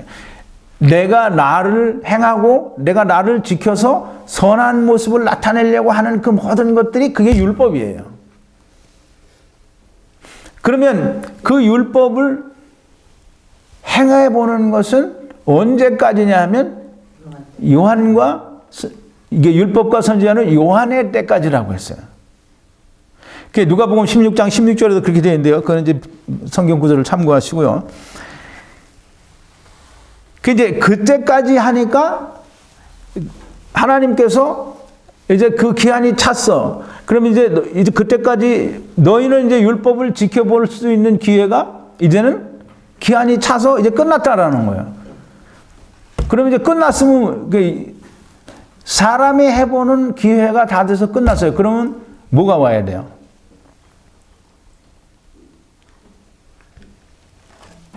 내가 나를 행하고 내가 나를 지켜서 선한 모습을 나타내려고 하는 그 모든 것들이 그게 율법이에요. 그러면 그 율법을 행해 보는 것은 언제까지냐 하면 요한과 이게 율법과 선지자는 요한의 때까지라고 했어요. 그게 누가복음 16장 16절에도 그렇게 되어 있는데요. 그건 이제 성경 구절을 참고하시고요. 그 이제 그때까지 하니까 하나님께서 이제 그 기한이 찼어. 그러면 이제 그때까지 너희는 이제 율법을 지켜볼 수 있는 기회가 이제는 기한이 차서 이제 끝났다라는 거예요. 그러면 이제 끝났으면 사람이 해보는 기회가 다 돼서 끝났어요. 그러면 뭐가 와야 돼요?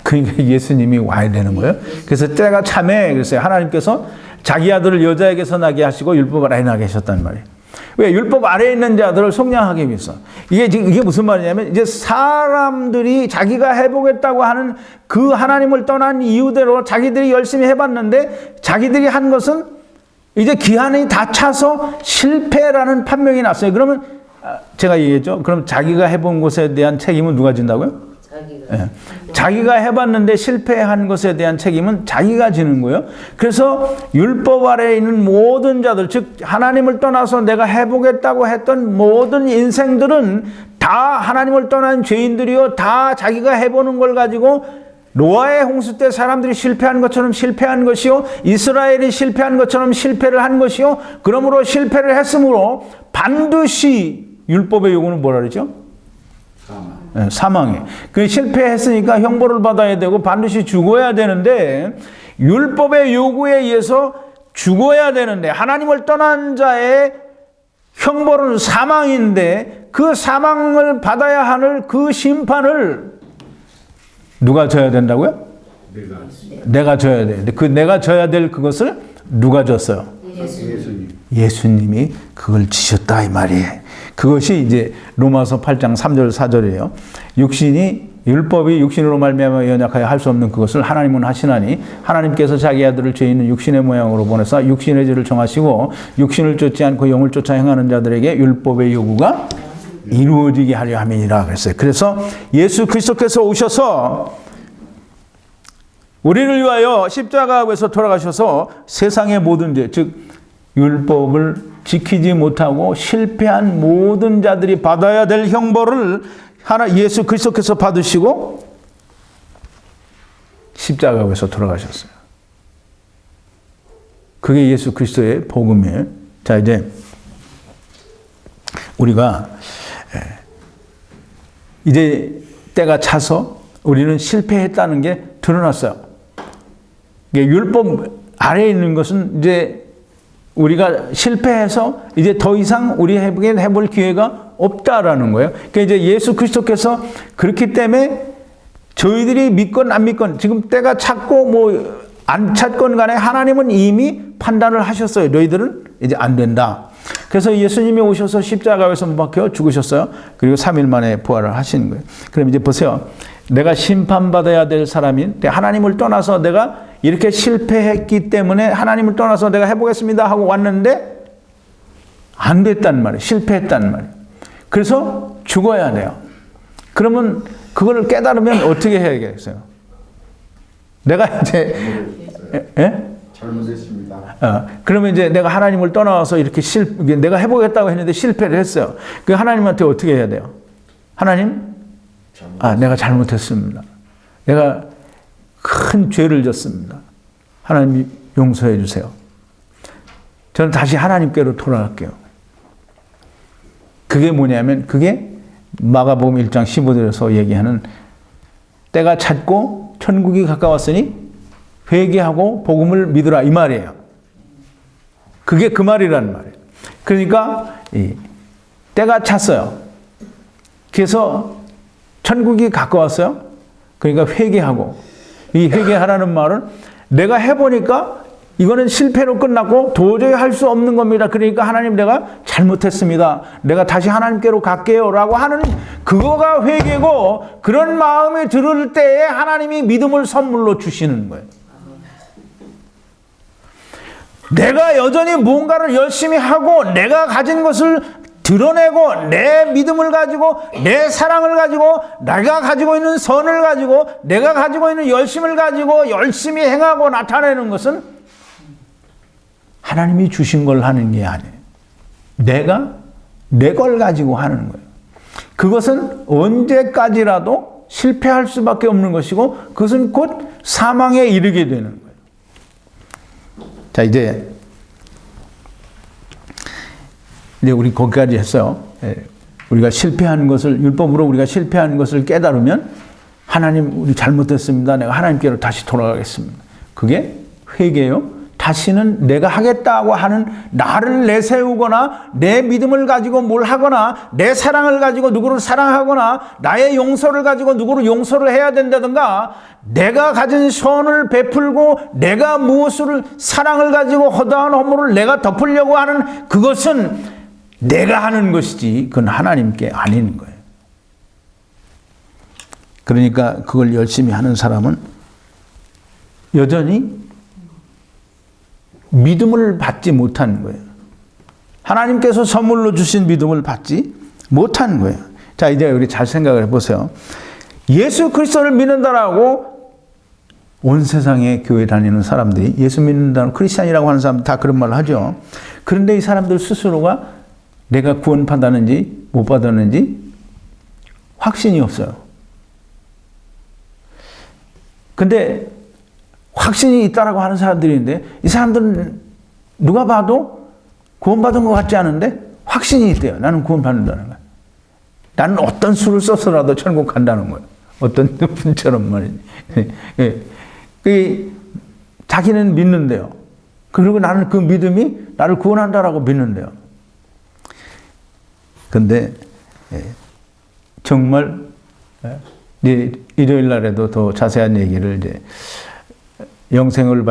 그러니까 예수님이 와야 되는 거예요. 그래서 때가 참에 그랬어요. 하나님께서 자기 아들을 여자에게서 나게 하시고 율법 아래에 나게 하셨단 말이에요. 왜? 율법 아래에 있는 자들을 속량하기 위해서. 이게 무슨 말이냐면 이제 사람들이 자기가 해보겠다고 하는 그 하나님을 떠난 이유대로 자기들이 열심히 해봤는데 자기들이 한 것은 이제 기한이 다 차서 실패라는 판명이 났어요. 그러면 제가 얘기했죠. 그럼 자기가 해본 것에 대한 책임은 누가 진다고요? 자기가 해봤는데 실패한 것에 대한 책임은 자기가 지는 거예요. 그래서 율법 아래에 있는 모든 자들, 즉 하나님을 떠나서 내가 해보겠다고 했던 모든 인생들은 다 하나님을 떠난 죄인들이요, 다 자기가 해보는 걸 가지고 노아의 홍수 때 사람들이 실패한 것처럼 실패한 것이요, 이스라엘이 실패한 것처럼 실패를 한 것이요, 그러므로 실패를 했으므로 반드시 율법의 요구는 뭐라 그러죠? 사망에. 그 실패했으니까 형벌을 받아야 되고 반드시 죽어야 되는데 율법의 요구에 의해서 죽어야 되는데 하나님을 떠난 자의 형벌은 사망인데 그 사망을 받아야 하는 그 심판을 누가 져야 된다고요? 내가 져야 돼. 그 내가 져야 될 그것을 누가 졌어요? 예수님이 그걸 지셨다 이 말이에요. 그것이 이제 로마서 8장 3절 4절이에요. 율법이 육신으로 말미암아 연약하여 할 수 없는 그것을 하나님은 하시나니 하나님께서 자기 아들을 죄 있는 육신의 모양으로 보내사 육신의 죄를 정하시고 육신을 쫓지 않고 영을 쫓아 행하는 자들에게 율법의 요구가 이루어지게 하려 함이니라 그랬어요. 그래서 예수 그리스도께서 오셔서 우리를 위하여 십자가에서 돌아가셔서 세상의 모든 죄, 즉 율법을 지키지 못하고 실패한 모든 자들이 받아야 될 형벌을 예수 그리스도께서 받으시고 십자가에서 돌아가셨어요. 그게 예수 그리스도의 복음이에요. 자, 이제 우리가 이제 때가 차서 우리는 실패했다는 게 드러났어요. 율법 아래에 있는 것은 이제 우리가 실패해서 이제 더 이상 우리 해볼 기회가 없다라는 거예요. 그러니까 이제 예수 그리스도께서 그렇기 때문에 저희들이 믿건 안 믿건 지금 때가 찼고 뭐 안 찼건 간에 하나님은 이미 판단을 하셨어요. 너희들은 이제 안 된다. 그래서 예수님이 오셔서 십자가에서 못 박혀 죽으셨어요. 그리고 3일 만에 부활을 하시는 거예요. 그럼 이제 보세요. 내가 심판받아야 될 사람인 하나님을 떠나서 내가 이렇게 실패했기 때문에 하나님을 떠나서 내가 해보겠습니다 하고 왔는데 안 됐단 말이에요. 실패했단 말이에요. 그래서 죽어야 돼요. 그러면 그걸 깨달으면 어떻게 해야겠어요? 내가 이제 잘못했습니다. 그러면 이제 내가 하나님을 떠나서 이렇게 내가 해보겠다고 했는데 실패를 했어요. 그 하나님한테 어떻게 해야 돼요? 하나님, 내가 잘못했습니다. 내가 큰 죄를 졌습니다. 하나님 용서해 주세요. 저는 다시 하나님께로 돌아갈게요. 그게 뭐냐면 그게 마가복음 1장 15절에서 얘기하는 때가 찼고 천국이 가까웠으니 회개하고 복음을 믿으라 이 말이에요. 그게 그 말이라는 말이에요. 그러니까 때가 찼어요. 그래서 천국이 가까웠어요. 그러니까 회개하고 이 회개하라는 말은 내가 해보니까 이거는 실패로 끝났고 도저히 할 수 없는 겁니다. 그러니까 하나님 내가 잘못했습니다. 내가 다시 하나님께로 갈게요 라고 하는 그거가 회개고 그런 마음이 들을 때에 하나님이 믿음을 선물로 주시는 거예요. 내가 여전히 무언가를 열심히 하고 내가 가진 것을 드러내고 내 믿음을 가지고 내 사랑을 가지고 내가 가지고 있는 선을 가지고 내가 가지고 있는 열심을 가지고 열심히 행하고 나타내는 것은 하나님이 주신 걸 하는 게 아니에요. 내가 내 걸 가지고 하는 거예요. 그것은 언제까지라도 실패할 수밖에 없는 것이고 그것은 곧 사망에 이르게 되는 거예요. 자, 이제 우리 거기까지 했어요. 우리가 실패한 것을 율법으로 우리가 실패한 것을 깨달으면 하나님 우리 잘못했습니다. 내가 하나님께로 다시 돌아가겠습니다. 그게 회개예요. 다시는 내가 하겠다고 하는 나를 내세우거나 내 믿음을 가지고 뭘 하거나 내 사랑을 가지고 누구를 사랑하거나 나의 용서를 가지고 누구를 용서를 해야 된다든가 내가 가진 선을 베풀고 내가 무엇을 사랑을 가지고 허다한 허물을 내가 덮으려고 하는 그것은 내가 하는 것이지 그건 하나님께 아닌 거예요. 그러니까 그걸 열심히 하는 사람은 여전히 믿음을 받지 못한 거예요. 하나님께서 선물로 주신 믿음을 받지 못한 거예요. 자, 이제 우리 잘 생각을 해보세요. 예수 그리스도를 믿는다라고 온 세상에 교회 다니는 사람들이 예수 믿는다는 크리스찬이라고 하는 사람들 다 그런 말을 하죠. 그런데 이 사람들 스스로가 내가 구원 받았는지 못 받았는지 확신이 없어요. 근데 확신이 있다라고 하는 사람들인데 이 사람들은 누가 봐도 구원받은 것 같지 않은데 확신이 있대요. 나는 구원받는다는 거야. 나는 어떤 수를 써서라도 천국 간다는 거예요. 어떤 분처럼 말이지. 자기는 믿는데요. 그리고 나는 그 믿음이 나를 구원한다라고 믿는데요. 근데 정말 일요일 날에도 더 자세한 얘기를 이제 영생을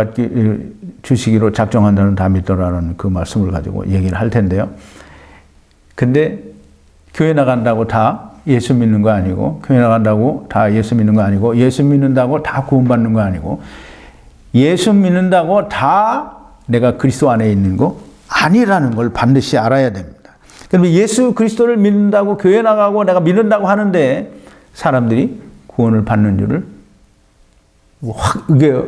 주시기로 작정한다는 다 믿더라는 그 말씀을 가지고 얘기를 할 텐데요. 근데 교회 나간다고 다 예수 믿는 거 아니고 교회 나간다고 다 예수 믿는 거 아니고 예수 믿는다고 다 구원받는 거 아니고 예수 믿는다고 다 내가 그리스도 안에 있는 거 아니라는 걸 반드시 알아야 됩니다. 그러면 예수 그리스도를 믿는다고 교회 나가고 내가 믿는다고 하는데 사람들이 구원을 받는 줄을 이게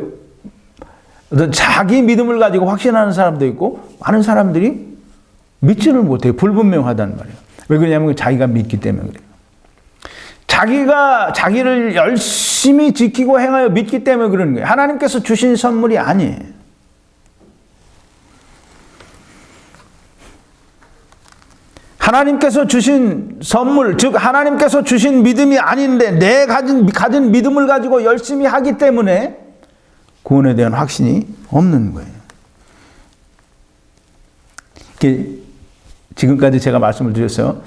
어떤 자기 믿음을 가지고 확신하는 사람도 있고 많은 사람들이 믿지를 못해요. 불분명하단 말이에요. 왜 그러냐면 자기가 믿기 때문에 그래요. 자기가 자기를 열심히 지키고 행하여 믿기 때문에 그러는 거예요. 하나님께서 주신 선물이 아니에요. 하나님께서 주신 선물, 즉 하나님께서 주신 믿음이 아닌데 내 가진 믿음을 가지고 열심히 하기 때문에 구원에 대한 확신이 없는 거예요. 지금까지 제가 말씀을 드렸어요.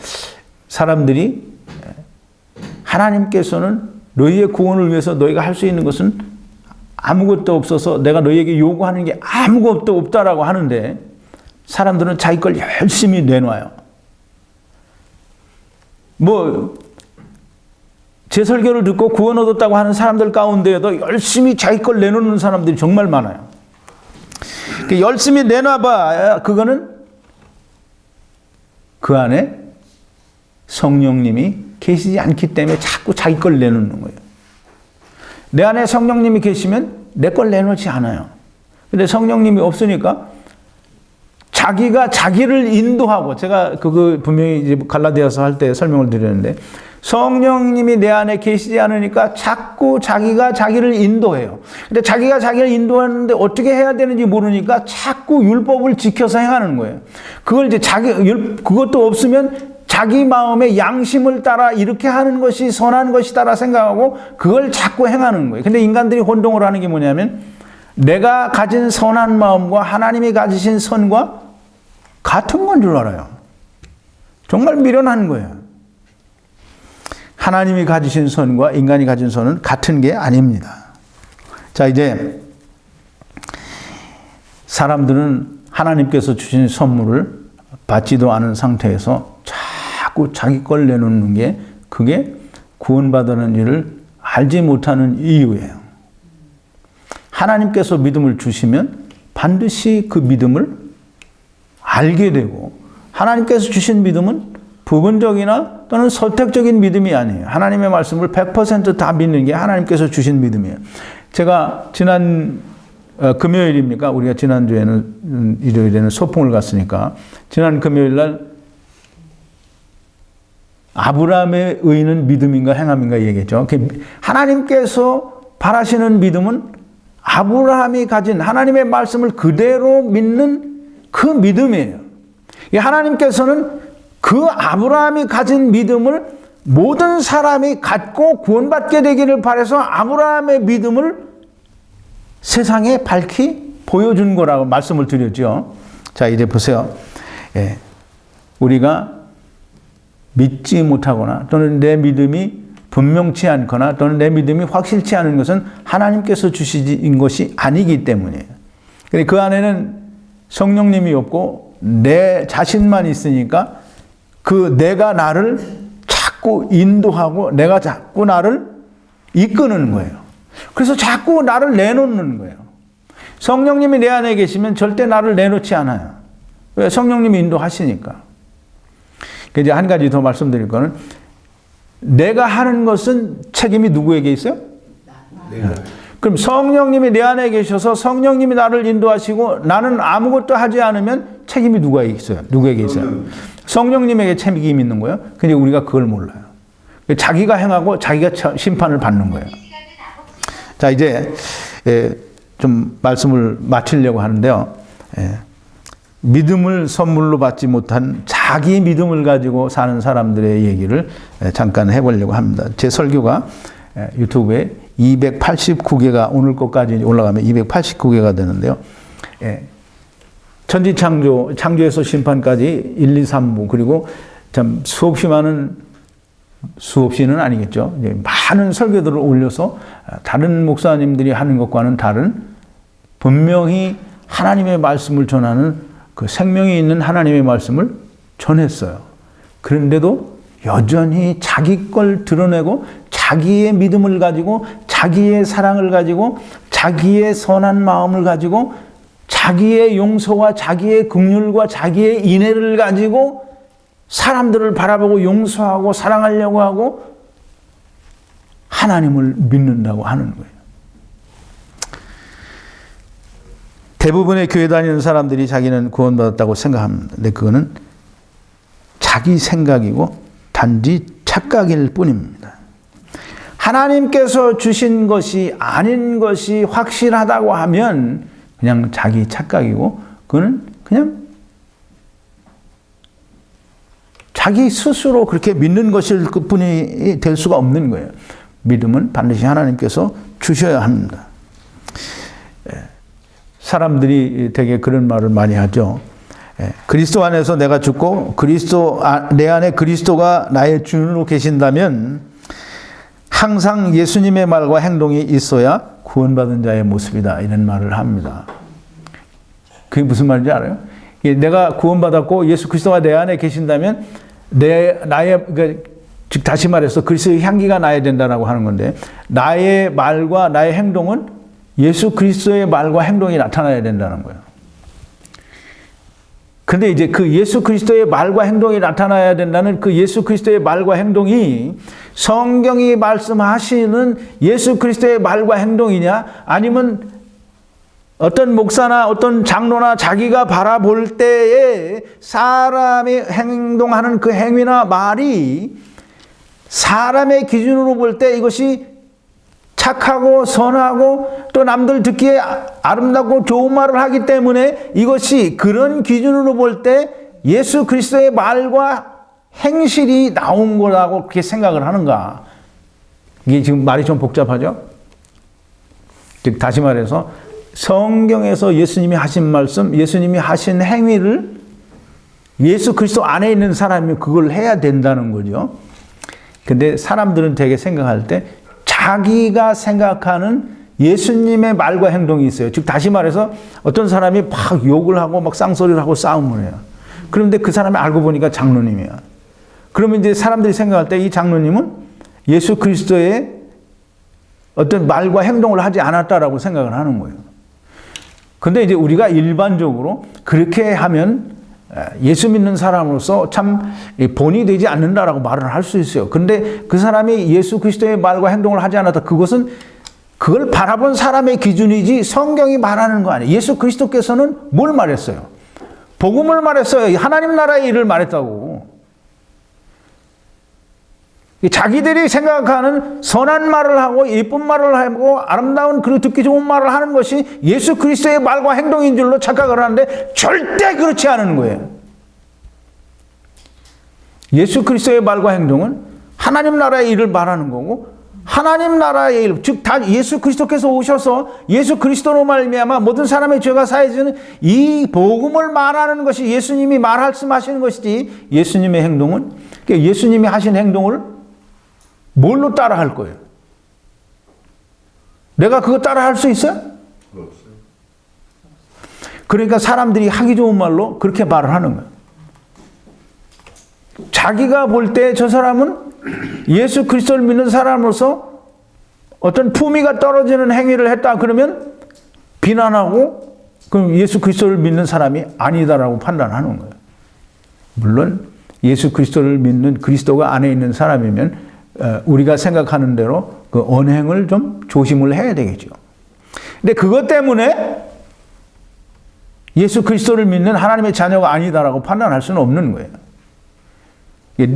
사람들이 하나님께서는 너희의 구원을 위해서 너희가 할 수 있는 것은 아무것도 없어서 내가 너희에게 요구하는 게 아무것도 없다라고 하는데 사람들은 자기 걸 열심히 내놔요. 제 설교를 듣고 구원 얻었다고 하는 사람들 가운데에도 열심히 자기 걸 내놓는 사람들이 정말 많아요. 열심히 내놔봐. 그거는 그 안에 성령님이 계시지 않기 때문에 자꾸 자기 걸 내놓는 거예요. 내 안에 성령님이 계시면 내 걸 내놓지 않아요. 근데 성령님이 없으니까 자기가 자기를 인도하고, 제가 그거 분명히 이제 갈라디아서 할 때 설명을 드렸는데, 성령님이 내 안에 계시지 않으니까 자꾸 자기가 자기를 인도해요. 근데 자기가 자기를 인도하는데 어떻게 해야 되는지 모르니까 자꾸 율법을 지켜서 행하는 거예요. 그걸 이제 그것도 없으면 자기 마음의 양심을 따라 이렇게 하는 것이 선한 것이다라 생각하고 그걸 자꾸 행하는 거예요. 근데 인간들이 혼동을 하는 게 뭐냐면, 내가 가진 선한 마음과 하나님이 가지신 선과 같은 건 줄 알아요. 정말 미련한 거예요. 하나님이 가지신 선과 인간이 가진 선은 같은 게 아닙니다. 자, 이제 사람들은 하나님께서 주신 선물을 받지도 않은 상태에서 자꾸 자기 걸 내놓는 게, 그게 구원받는 일을 알지 못하는 이유예요. 하나님께서 믿음을 주시면 반드시 그 믿음을 알게 되고, 하나님께서 주신 믿음은 부분적이나 또는 선택적인 믿음이 아니에요. 하나님의 말씀을 100% 다 믿는 게 하나님께서 주신 믿음이에요. 제가 지난 금요일입니까? 우리가 지난주에는, 일요일에는 소풍을 갔으니까, 지난 금요일 날 아브라함의 의는 믿음인가 행함인가 얘기했죠. 하나님께서 바라시는 믿음은 아브라함이 가진 하나님의 말씀을 그대로 믿는 그 믿음이에요. 하나님께서는 그 아브라함이 가진 믿음을 모든 사람이 갖고 구원받게 되기를 바라서 아브라함의 믿음을 세상에 밝히 보여준 거라고 말씀을 드렸죠. 자, 이제 보세요. 예, 우리가 믿지 못하거나 또는 내 믿음이 분명치 않거나 또는 내 믿음이 확실치 않은 것은 하나님께서 주신 것이 아니기 때문이에요. 그 안에는 성령님이 없고 내 자신만 있으니까 그 내가 나를 자꾸 인도하고 내가 자꾸 나를 이끄는 거예요. 그래서 자꾸 나를 내놓는 거예요. 성령님이 내 안에 계시면 절대 나를 내놓지 않아요. 왜? 성령님이 인도하시니까. 이제 한 가지 더 말씀드릴 거는, 내가 하는 것은 책임이 누구에게 있어요? 네. 그럼 성령님이 내 안에 계셔서 성령님이 나를 인도하시고 나는 아무것도 하지 않으면 책임이 누가 있어요? 누구에게 있어요? 성령님에게 책임이 있는 거예요. 근데 우리가 그걸 몰라요. 자기가 행하고 자기가 심판을 받는 거예요. 자, 이제 좀 말씀을 마치려고 하는데요. 믿음을 선물로 받지 못한 자기 믿음을 가지고 사는 사람들의 얘기를 잠깐 해보려고 합니다. 제 설교가 유튜브에 289개가, 오늘 것까지 올라가면 289개가 되는데요. 천지창조, 창조에서 심판까지 1, 2, 3부, 그리고 참 수없이 많은, 수없이는 아니겠죠. 많은 설교들을 올려서 다른 목사님들이 하는 것과는 다른, 분명히 하나님의 말씀을 전하는 그 생명이 있는 하나님의 말씀을 전했어요. 그런데도 여전히 자기 걸 드러내고 자기의 믿음을 가지고 자기의 사랑을 가지고 자기의 선한 마음을 가지고 자기의 용서와 자기의 긍휼과 자기의 인애를 가지고 사람들을 바라보고 용서하고 사랑하려고 하고 하나님을 믿는다고 하는 거예요. 대부분의 교회 다니는 사람들이 자기는 구원받았다고 생각합니다. 근데 그거는 자기 생각이고 단지 착각일 뿐입니다. 하나님께서 주신 것이 아닌 것이 확실하다고 하면 그냥 자기 착각이고, 그거는 그냥 자기 스스로 그렇게 믿는 것일 뿐이 될 수가 없는 거예요. 믿음은 반드시 하나님께서 주셔야 합니다. 사람들이 되게 그런 말을 많이 하죠. 그리스도 안에서 내가 죽고 내 안에 그리스도가 나의 주인으로 계신다면 항상 예수님의 말과 행동이 있어야 구원받은 자의 모습이다, 이런 말을 합니다. 그게 무슨 말인지 알아요? 내가 구원받았고 예수 그리스도가 내 안에 계신다면 즉 다시 말해서 그리스도의 향기가 나야 된다라고 하는 건데 나의 말과 나의 행동은 예수 그리스도의 말과 행동이 나타나야 된다는 거예요. 근데 이제 그 예수 그리스도의 말과 행동이 나타나야 된다는 그 예수 그리스도의 말과 행동이 성경이 말씀하시는 예수 그리스도의 말과 행동이냐 아니면 어떤 목사나 어떤 장로나 자기가 바라볼 때에 사람이 행동하는 그 행위나 말이 사람의 기준으로 볼 때 이것이 착하고 선하고 또 남들 듣기에 아름답고 좋은 말을 하기 때문에 이것이 그런 기준으로 볼 때 예수 그리스도의 말과 행실이 나온 거라고 그렇게 생각을 하는가? 이게 지금 말이 좀 복잡하죠? 즉 다시 말해서 성경에서 예수님이 하신 말씀, 예수님이 하신 행위를 예수 그리스도 안에 있는 사람이 그걸 해야 된다는 거죠. 근데 사람들은 되게 생각할 때 자기가 생각하는 예수님의 말과 행동이 있어요. 즉 다시 말해서 어떤 사람이 막 욕을 하고 막 쌍소리를 하고 싸움을 해요. 그런데 그 사람이 알고 보니까 장로님이야. 그러면 이제 사람들이 생각할 때 이 장로님은 예수 그리스도의 어떤 말과 행동을 하지 않았다라고 생각을 하는 거예요. 근데 이제 우리가 일반적으로 그렇게 하면 예수 믿는 사람으로서 참 본이 되지 않는다라고 말을 할 수 있어요. 근데 그 사람이 예수 그리스도의 말과 행동을 하지 않았다. 그것은 그걸 바라본 사람의 기준이지 성경이 말하는 거 아니에요. 예수 그리스도께서는 뭘 말했어요? 복음을 말했어요. 하나님 나라의 일을 말했다고. 자기들이 생각하는 선한 말을 하고 예쁜 말을 하고 아름다운 그리고 듣기 좋은 말을 하는 것이 예수 그리스도의 말과 행동인 줄로 착각을 하는데 절대 그렇지 않은 거예요. 예수 그리스도의 말과 행동은 하나님 나라의 일을 말하는 거고 하나님 나라의 일, 즉 다 예수 그리스도께서 오셔서 예수 그리스도로 말미암아 모든 사람의 죄가 사해지는 이 복음을 말하는 것이 예수님이 말씀하시는 것이지 예수님의 행동은 예수님이 하신 행동을 뭘로 따라할 거예요? 내가 그거 따라할 수 있어요? 없어요. 그러니까 사람들이 하기 좋은 말로 그렇게 말을 하는 거예요. 자기가 볼 때 저 사람은 예수 그리스도를 믿는 사람으로서 어떤 품위가 떨어지는 행위를 했다 그러면 비난하고 그럼 예수 그리스도를 믿는 사람이 아니다라고 판단하는 거예요. 물론 예수 그리스도를 믿는 그리스도가 안에 있는 사람이면 우리가 생각하는 대로 그 언행을 좀 조심을 해야 되겠죠. 근데 그것 때문에 예수 그리스도를 믿는 하나님의 자녀가 아니다라고 판단할 수는 없는 거예요.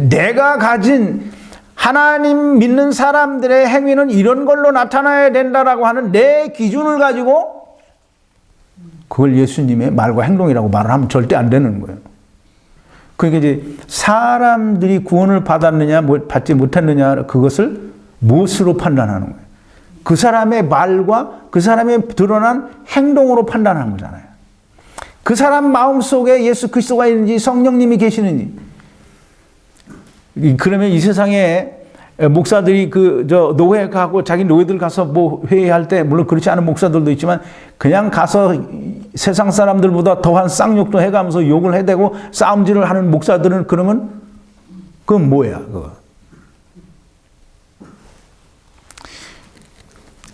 내가 가진 하나님 믿는 사람들의 행위는 이런 걸로 나타나야 된다라고 하는 내 기준을 가지고 그걸 예수님의 말과 행동이라고 말을 하면 절대 안 되는 거예요. 그러니까 이제 사람들이 구원을 받았느냐 받지 못했느냐 그것을 무엇으로 판단하는 거예요? 그 사람의 말과 그 사람의 드러난 행동으로 판단하는 거잖아요. 그 사람 마음속에 예수 그리스도가 있는지 성령님이 계시는지. 그러면 이 세상에 목사들이 노회 가고 자기 노예들 가서 뭐 회의할 때 물론 그렇지 않은 목사들도 있지만 그냥 가서 세상 사람들보다 더한 쌍욕도 해가면서 욕을 해대고 싸움질을 하는 목사들은 그러면 그건 뭐야 그거.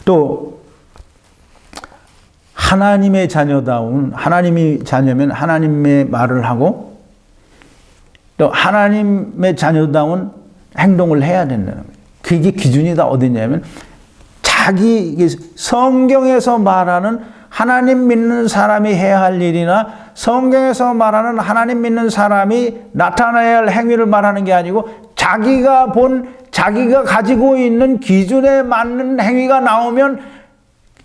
또 하나님의 자녀다운 하나님이 자녀면 하나님의 말을 하고 또 하나님의 자녀다운 행동을 해야 된다는 거예요. 그게 기준이 다 어디냐면 자기 성경에서 말하는 하나님 믿는 사람이 해야 할 일이나 성경에서 말하는 하나님 믿는 사람이 나타나야 할 행위를 말하는 게 아니고 자기가 가지고 있는 기준에 맞는 행위가 나오면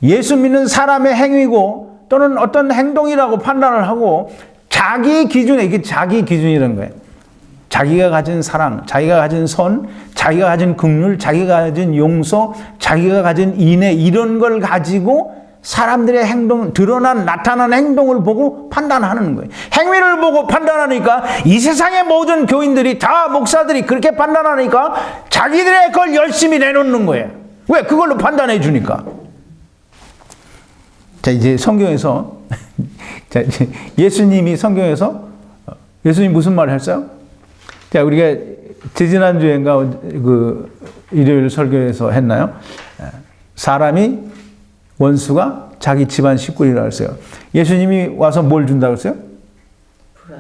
예수 믿는 사람의 행위고 또는 어떤 행동이라고 판단을 하고 자기 기준에 이게 자기 기준이라는 거예요. 자기가 가진 사랑, 자기가 가진 선, 자기가 가진 긍휼, 자기가 가진 용서, 자기가 가진 인애 이런 걸 가지고 사람들의 행동, 드러난 나타난 행동을 보고 판단하는 거예요. 행위를 보고 판단하니까 이 세상의 모든 교인들이 다 목사들이 그렇게 판단하니까 자기들의 걸 열심히 내놓는 거예요. 왜? 그걸로 판단해 주니까. 자, 이제 성경에서 예수님이 성경에서 예수님 무슨 말을 했어요? 자, 우리가 지지난주엔가 그 일요일 설교에서 했나요? 사람이 원수가 자기 집안 식구이라고 했어요. 예수님이 와서 뭘 준다고 했어요? 불화.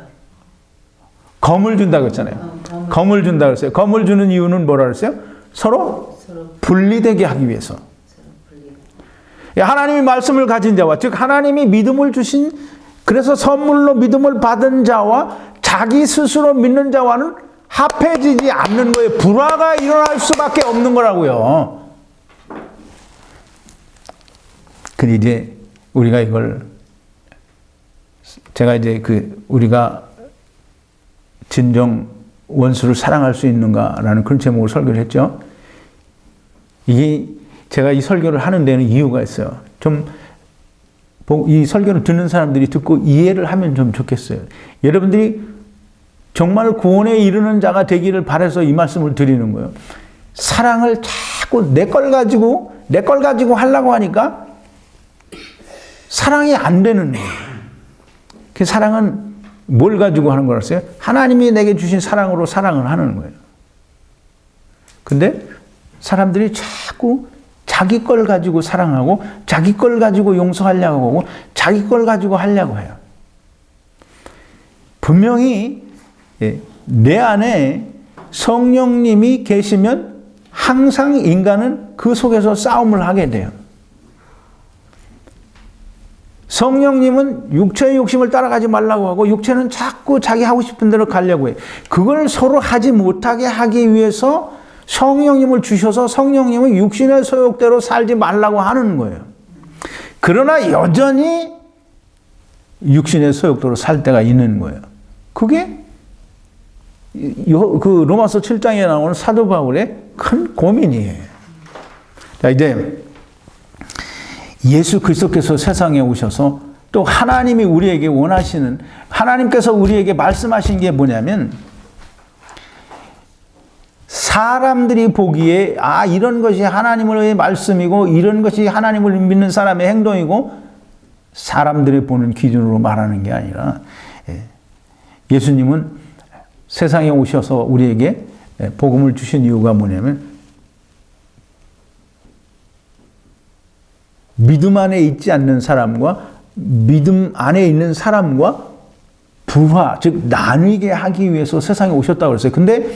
검을 준다고 했잖아요. 검을 준다고 했어요. 검을 주는 이유는 뭐라고 했어요? 서로 분리되게 하기 위해서. 하나님이 말씀을 가진 자와, 즉 하나님이 믿음을 주신, 그래서 선물로 믿음을 받은 자와 자기 스스로 믿는 자와는 합해지지 않는 거예요. 불화가 일어날 수밖에 없는 거라고요. 근데 이제 우리가 이걸, 제가 이제 우리가 진정 원수를 사랑할 수 있는가라는 그런 제목으로 설교를 했죠. 이게 제가 이 설교를 하는 데는 이유가 있어요. 좀 이 설교를 듣는 사람들이 듣고 이해를 하면 좀 좋겠어요. 여러분들이 정말 구원에 이르는 자가 되기를 바라서 이 말씀을 드리는 거예요. 사랑을 자꾸 내 걸 가지고 하려고 하니까 사랑이 안 되는 거예요. 그 사랑은 뭘 가지고 하는 거라서요? 하나님이 내게 주신 사랑으로 사랑을 하는 거예요. 근데 사람들이 자꾸 자기 걸 가지고 사랑하고 자기 걸 가지고 용서하려고 하고 자기 걸 가지고 하려고 해요. 분명히 내 안에 성령님이 계시면 항상 인간은 그 속에서 싸움을 하게 돼요. 성령님은 육체의 욕심을 따라가지 말라고 하고 육체는 자꾸 자기 하고 싶은 대로 가려고 해요. 그걸 서로 하지 못하게 하기 위해서 성령님을 주셔서 성령님은 육신의 소욕대로 살지 말라고 하는 거예요. 그러나 여전히 육신의 소욕대로 살 때가 있는 거예요. 그게 그 로마서 7장에 나오는 사도 바울의 큰 고민이에요. 자, 이제 예수 그리스도께서 세상에 오셔서 또 하나님이 우리에게 원하시는, 하나님께서 우리에게 말씀하신 게 뭐냐면, 사람들이 보기에 이런 것이 하나님의 말씀이고 이런 것이 하나님을 믿는 사람의 행동이고 사람들이 보는 기준으로 말하는 게 아니라, 예수님은 세상에 오셔서 우리에게 복음을 주신 이유가 뭐냐면, 믿음 안에 있지 않는 사람과 믿음 안에 있는 사람과 불화, 즉 나뉘게 하기 위해서 세상에 오셨다고 그랬어요. 근데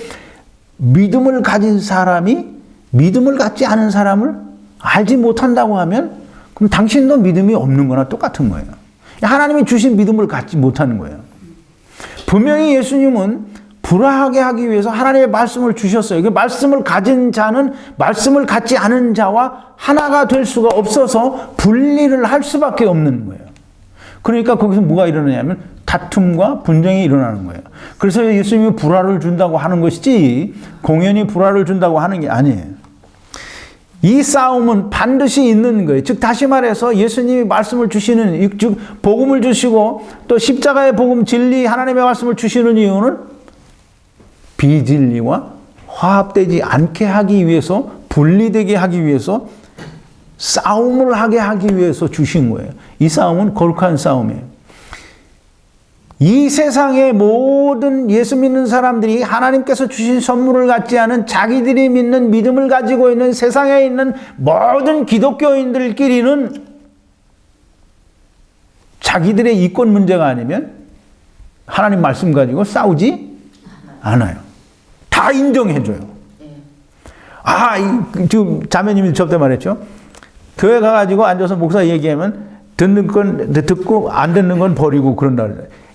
믿음을 가진 사람이 믿음을 갖지 않은 사람을 알지 못한다고 하면 그럼 당신도 믿음이 없는 거나 똑같은 거예요. 하나님이 주신 믿음을 갖지 못하는 거예요. 분명히 예수님은 불화하게 하기 위해서 하나님의 말씀을 주셨어요. 그 말씀을 가진 자는 말씀을 갖지 않은 자와 하나가 될 수가 없어서 분리를 할 수밖에 없는 거예요. 그러니까 거기서 뭐가 일어나냐면 다툼과 분쟁이 일어나는 거예요. 그래서 예수님이 불화를 준다고 하는 것이지 공연히 불화를 준다고 하는 게 아니에요. 이 싸움은 반드시 있는 거예요. 즉 다시 말해서 예수님이 말씀을 주시는, 즉 복음을 주시고 또 십자가의 복음, 진리, 하나님의 말씀을 주시는 이유는 비진리와 화합되지 않게 하기 위해서, 분리되게 하기 위해서, 싸움을 하게 하기 위해서 주신 거예요. 이 싸움은 거룩한 싸움이에요. 이 세상의 모든 예수 믿는 사람들이 하나님께서 주신 선물을 갖지 않은 자기들이 믿는 믿음을 가지고 있는 세상에 있는 모든 기독교인들끼리는 자기들의 이권 문제가 아니면 하나님 말씀 가지고 싸우지 않아요. 다 인정해줘요. 지금 자매님이 저때 말했죠. 교회 가가지고 앉아서 목사 얘기하면 듣는 건 듣고 안 듣는 건 버리고 그런다.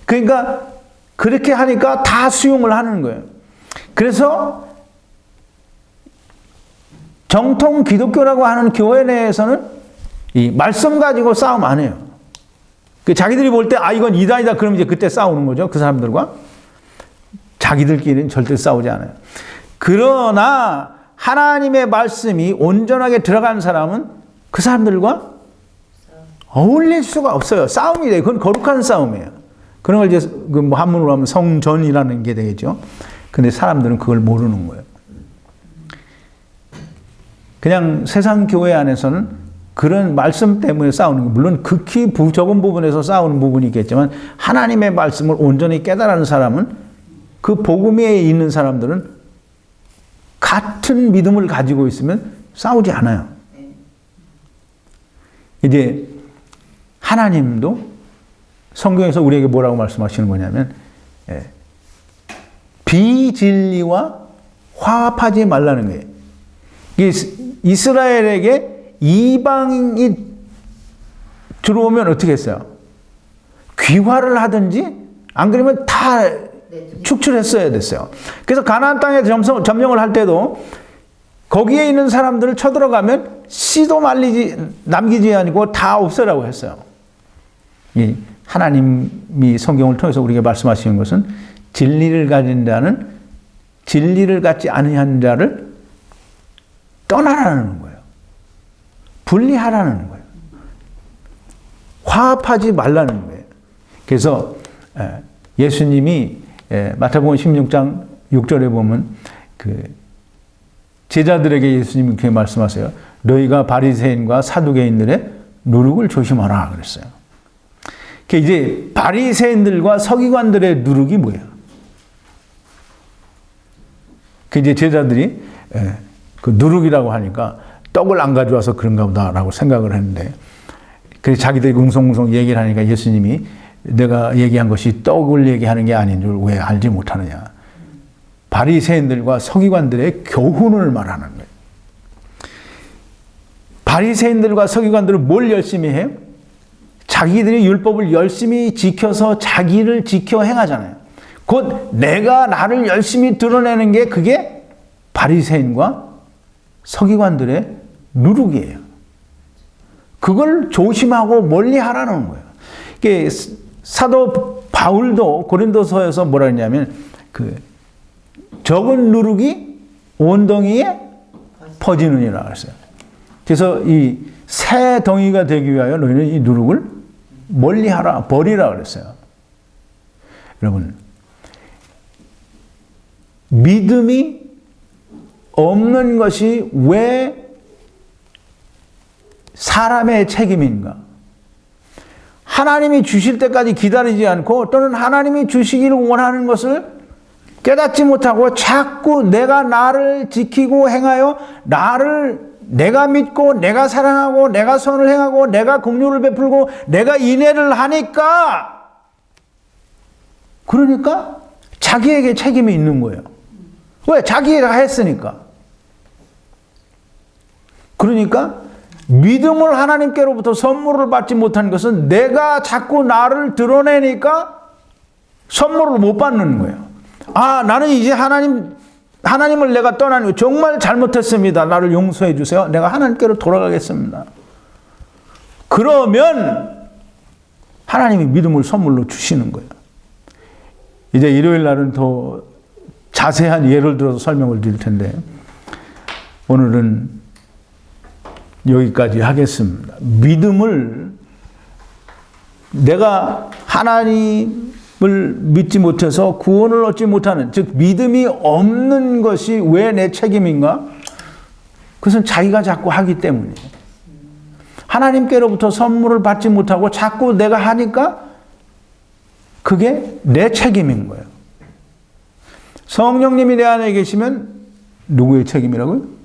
그러니까 그렇게 하니까 다 수용을 하는 거예요. 그래서 정통 기독교라고 하는 교회 내에서는 이 말씀 가지고 싸움 안 해요. 자기들이 볼 때 이건 이단이다 그러면 이제 그때 싸우는 거죠. 그 사람들과. 자기들끼리는 절대 싸우지 않아요. 그러나 하나님의 말씀이 온전하게 들어간 사람은 그 사람들과 어울릴 수가 없어요. 싸움이 돼요. 그건 거룩한 싸움이에요. 그런 걸 이제 한문으로 하면 성전이라는 게 되겠죠. 근데 사람들은 그걸 모르는 거예요. 그냥 세상 교회 안에서는 그런 말씀 때문에 싸우는 거, 물론 극히 적은 부분에서 싸우는 부분이 있겠지만 하나님의 말씀을 온전히 깨달은 사람은, 그 복음에 있는 사람들은 같은 믿음을 가지고 있으면 싸우지 않아요. 이제 하나님도 성경에서 우리에게 뭐라고 말씀하시는 거냐면 비진리와 화합하지 말라는 거예요. 이스라엘에게 이방이 들어오면 어떻게 했어요? 귀화를 하든지 안 그러면 다 축출했어야 됐어요. 그래서 가나안 땅에 점령을 할 때도 거기에 있는 사람들을 쳐들어가면 씨도 남기지 아니고 다 없애라고 했어요. 이 하나님이 성경을 통해서 우리에게 말씀하시는 것은 진리를 가진 자는 진리를 갖지 아니한 자를 떠나라는 거예요. 분리하라는 거예요. 화합하지 말라는 거예요. 그래서 예수님이 마태복음 16장 6절에 보면 그 제자들에게 예수님이 그렇게 말씀하세요. 너희가 바리새인과 사두개인들의 누룩을 조심하라 그랬어요. 그 이제 바리새인들과 서기관들의 누룩이 뭐예요? 그 이제 제자들이 그 누룩이라고 하니까 떡을 안 가져와서 그런가 보다라고 생각을 했는데, 그래서 자기들이 웅성웅성 얘기를 하니까 예수님이 내가 얘기한 것이 떡을 얘기하는 게 아닌 줄 왜 알지 못하느냐. 바리새인들과 서기관들의 교훈을 말하는 거예요. 바리새인들과 서기관들은 뭘 열심히 해요? 자기들이 율법을 열심히 지켜서 자기를 지켜 행하잖아요. 곧 내가 나를 열심히 드러내는 게 그게 바리새인과 서기관들의 누룩이에요. 그걸 조심하고 멀리 하라는 거예요. 이게 사도 바울도 고린도서에서 뭐라 했냐면 그 적은 누룩이 온덩이에 퍼지느니라 그랬어요. 그래서 이 새 덩이가 되기 위하여 너희는 이 누룩을 멀리 하라, 버리라 그랬어요. 여러분, 믿음이 없는 것이 왜 사람의 책임인가? 하나님이 주실 때까지 기다리지 않고 또는 하나님이 주시기를 원하는 것을 깨닫지 못하고 자꾸 내가 나를 지키고 행하여 나를 내가 믿고 내가 사랑하고 내가 선을 행하고 내가 긍휼을 베풀고 내가 인애를 하니까 그러니까 자기에게 책임이 있는 거예요. 왜? 자기가 했으니까. 그러니까 믿음을 하나님께로부터 선물을 받지 못한 것은 내가 자꾸 나를 드러내니까 선물을 못 받는 거예요. 아, 나는 이제 하나님을 내가 떠나니 정말 잘못했습니다. 나를 용서해 주세요. 내가 하나님께로 돌아가겠습니다. 그러면 하나님이 믿음을 선물로 주시는 거예요. 이제 일요일 날은 더 자세한 예를 들어서 설명을 드릴 텐데 오늘은 여기까지 하겠습니다. 믿음을 내가 하나님을 믿지 못해서 구원을 얻지 못하는, 즉 믿음이 없는 것이 왜 내 책임인가? 그것은 자기가 자꾸 하기 때문이에요. 하나님께로부터 선물을 받지 못하고 자꾸 내가 하니까 그게 내 책임인 거예요. 성령님이 내 안에 계시면 누구의 책임이라고요?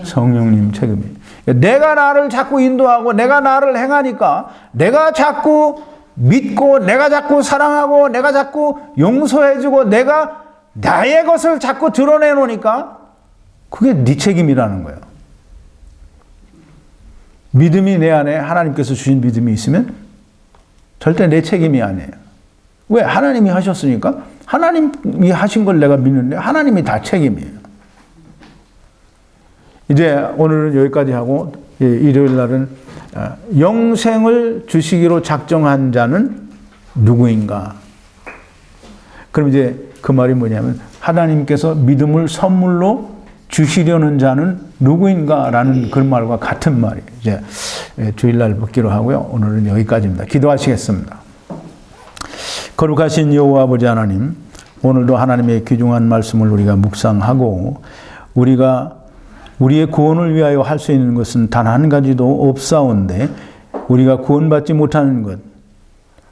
성령님 책임이에요. 내가 나를 자꾸 인도하고 내가 나를 행하니까 내가 자꾸 믿고 내가 자꾸 사랑하고 내가 자꾸 용서해주고 내가 나의 것을 자꾸 드러내놓으니까 그게 네 책임이라는 거예요. 믿음이 내 안에 하나님께서 주신 믿음이 있으면 절대 내 책임이 아니에요. 왜? 하나님이 하셨으니까 하나님이 하신 걸 내가 믿는데 하나님이 다 책임이에요. 이제 오늘은 여기까지 하고 일요일 날은 영생을 주시기로 작정한 자는 누구인가? 그럼 이제 그 말이 뭐냐면 하나님께서 믿음을 선물로 주시려는 자는 누구인가라는 그 말과 같은 말이에요. 이제 주일날 묻기로 하고요. 오늘은 여기까지입니다. 기도하시겠습니다. 거룩하신 여호와 아버지 하나님, 오늘도 하나님의 귀중한 말씀을 우리가 묵상하고 우리가 우리의 구원을 위하여 할 수 있는 것은 단 한 가지도 없사온데 우리가 구원받지 못하는 것,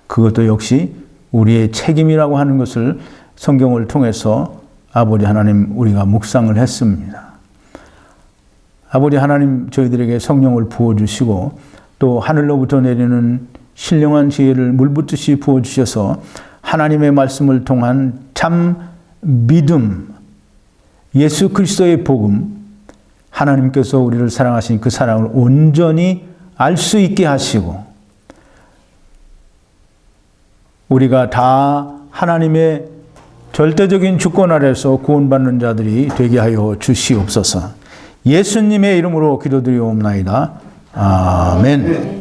그것도 역시 우리의 책임이라고 하는 것을 성경을 통해서 아버지 하나님 우리가 묵상을 했습니다. 아버지 하나님 저희들에게 성령을 부어주시고 또 하늘로부터 내리는 신령한 지혜를 물붓듯이 부어주셔서 하나님의 말씀을 통한 참 믿음, 예수 그리스도의 복음, 하나님께서 우리를 사랑하신 그 사랑을 온전히 알 수 있게 하시고 우리가 다 하나님의 절대적인 주권 아래서 구원받는 자들이 되게 하여 주시옵소서. 예수님의 이름으로 기도드리옵나이다. 아멘.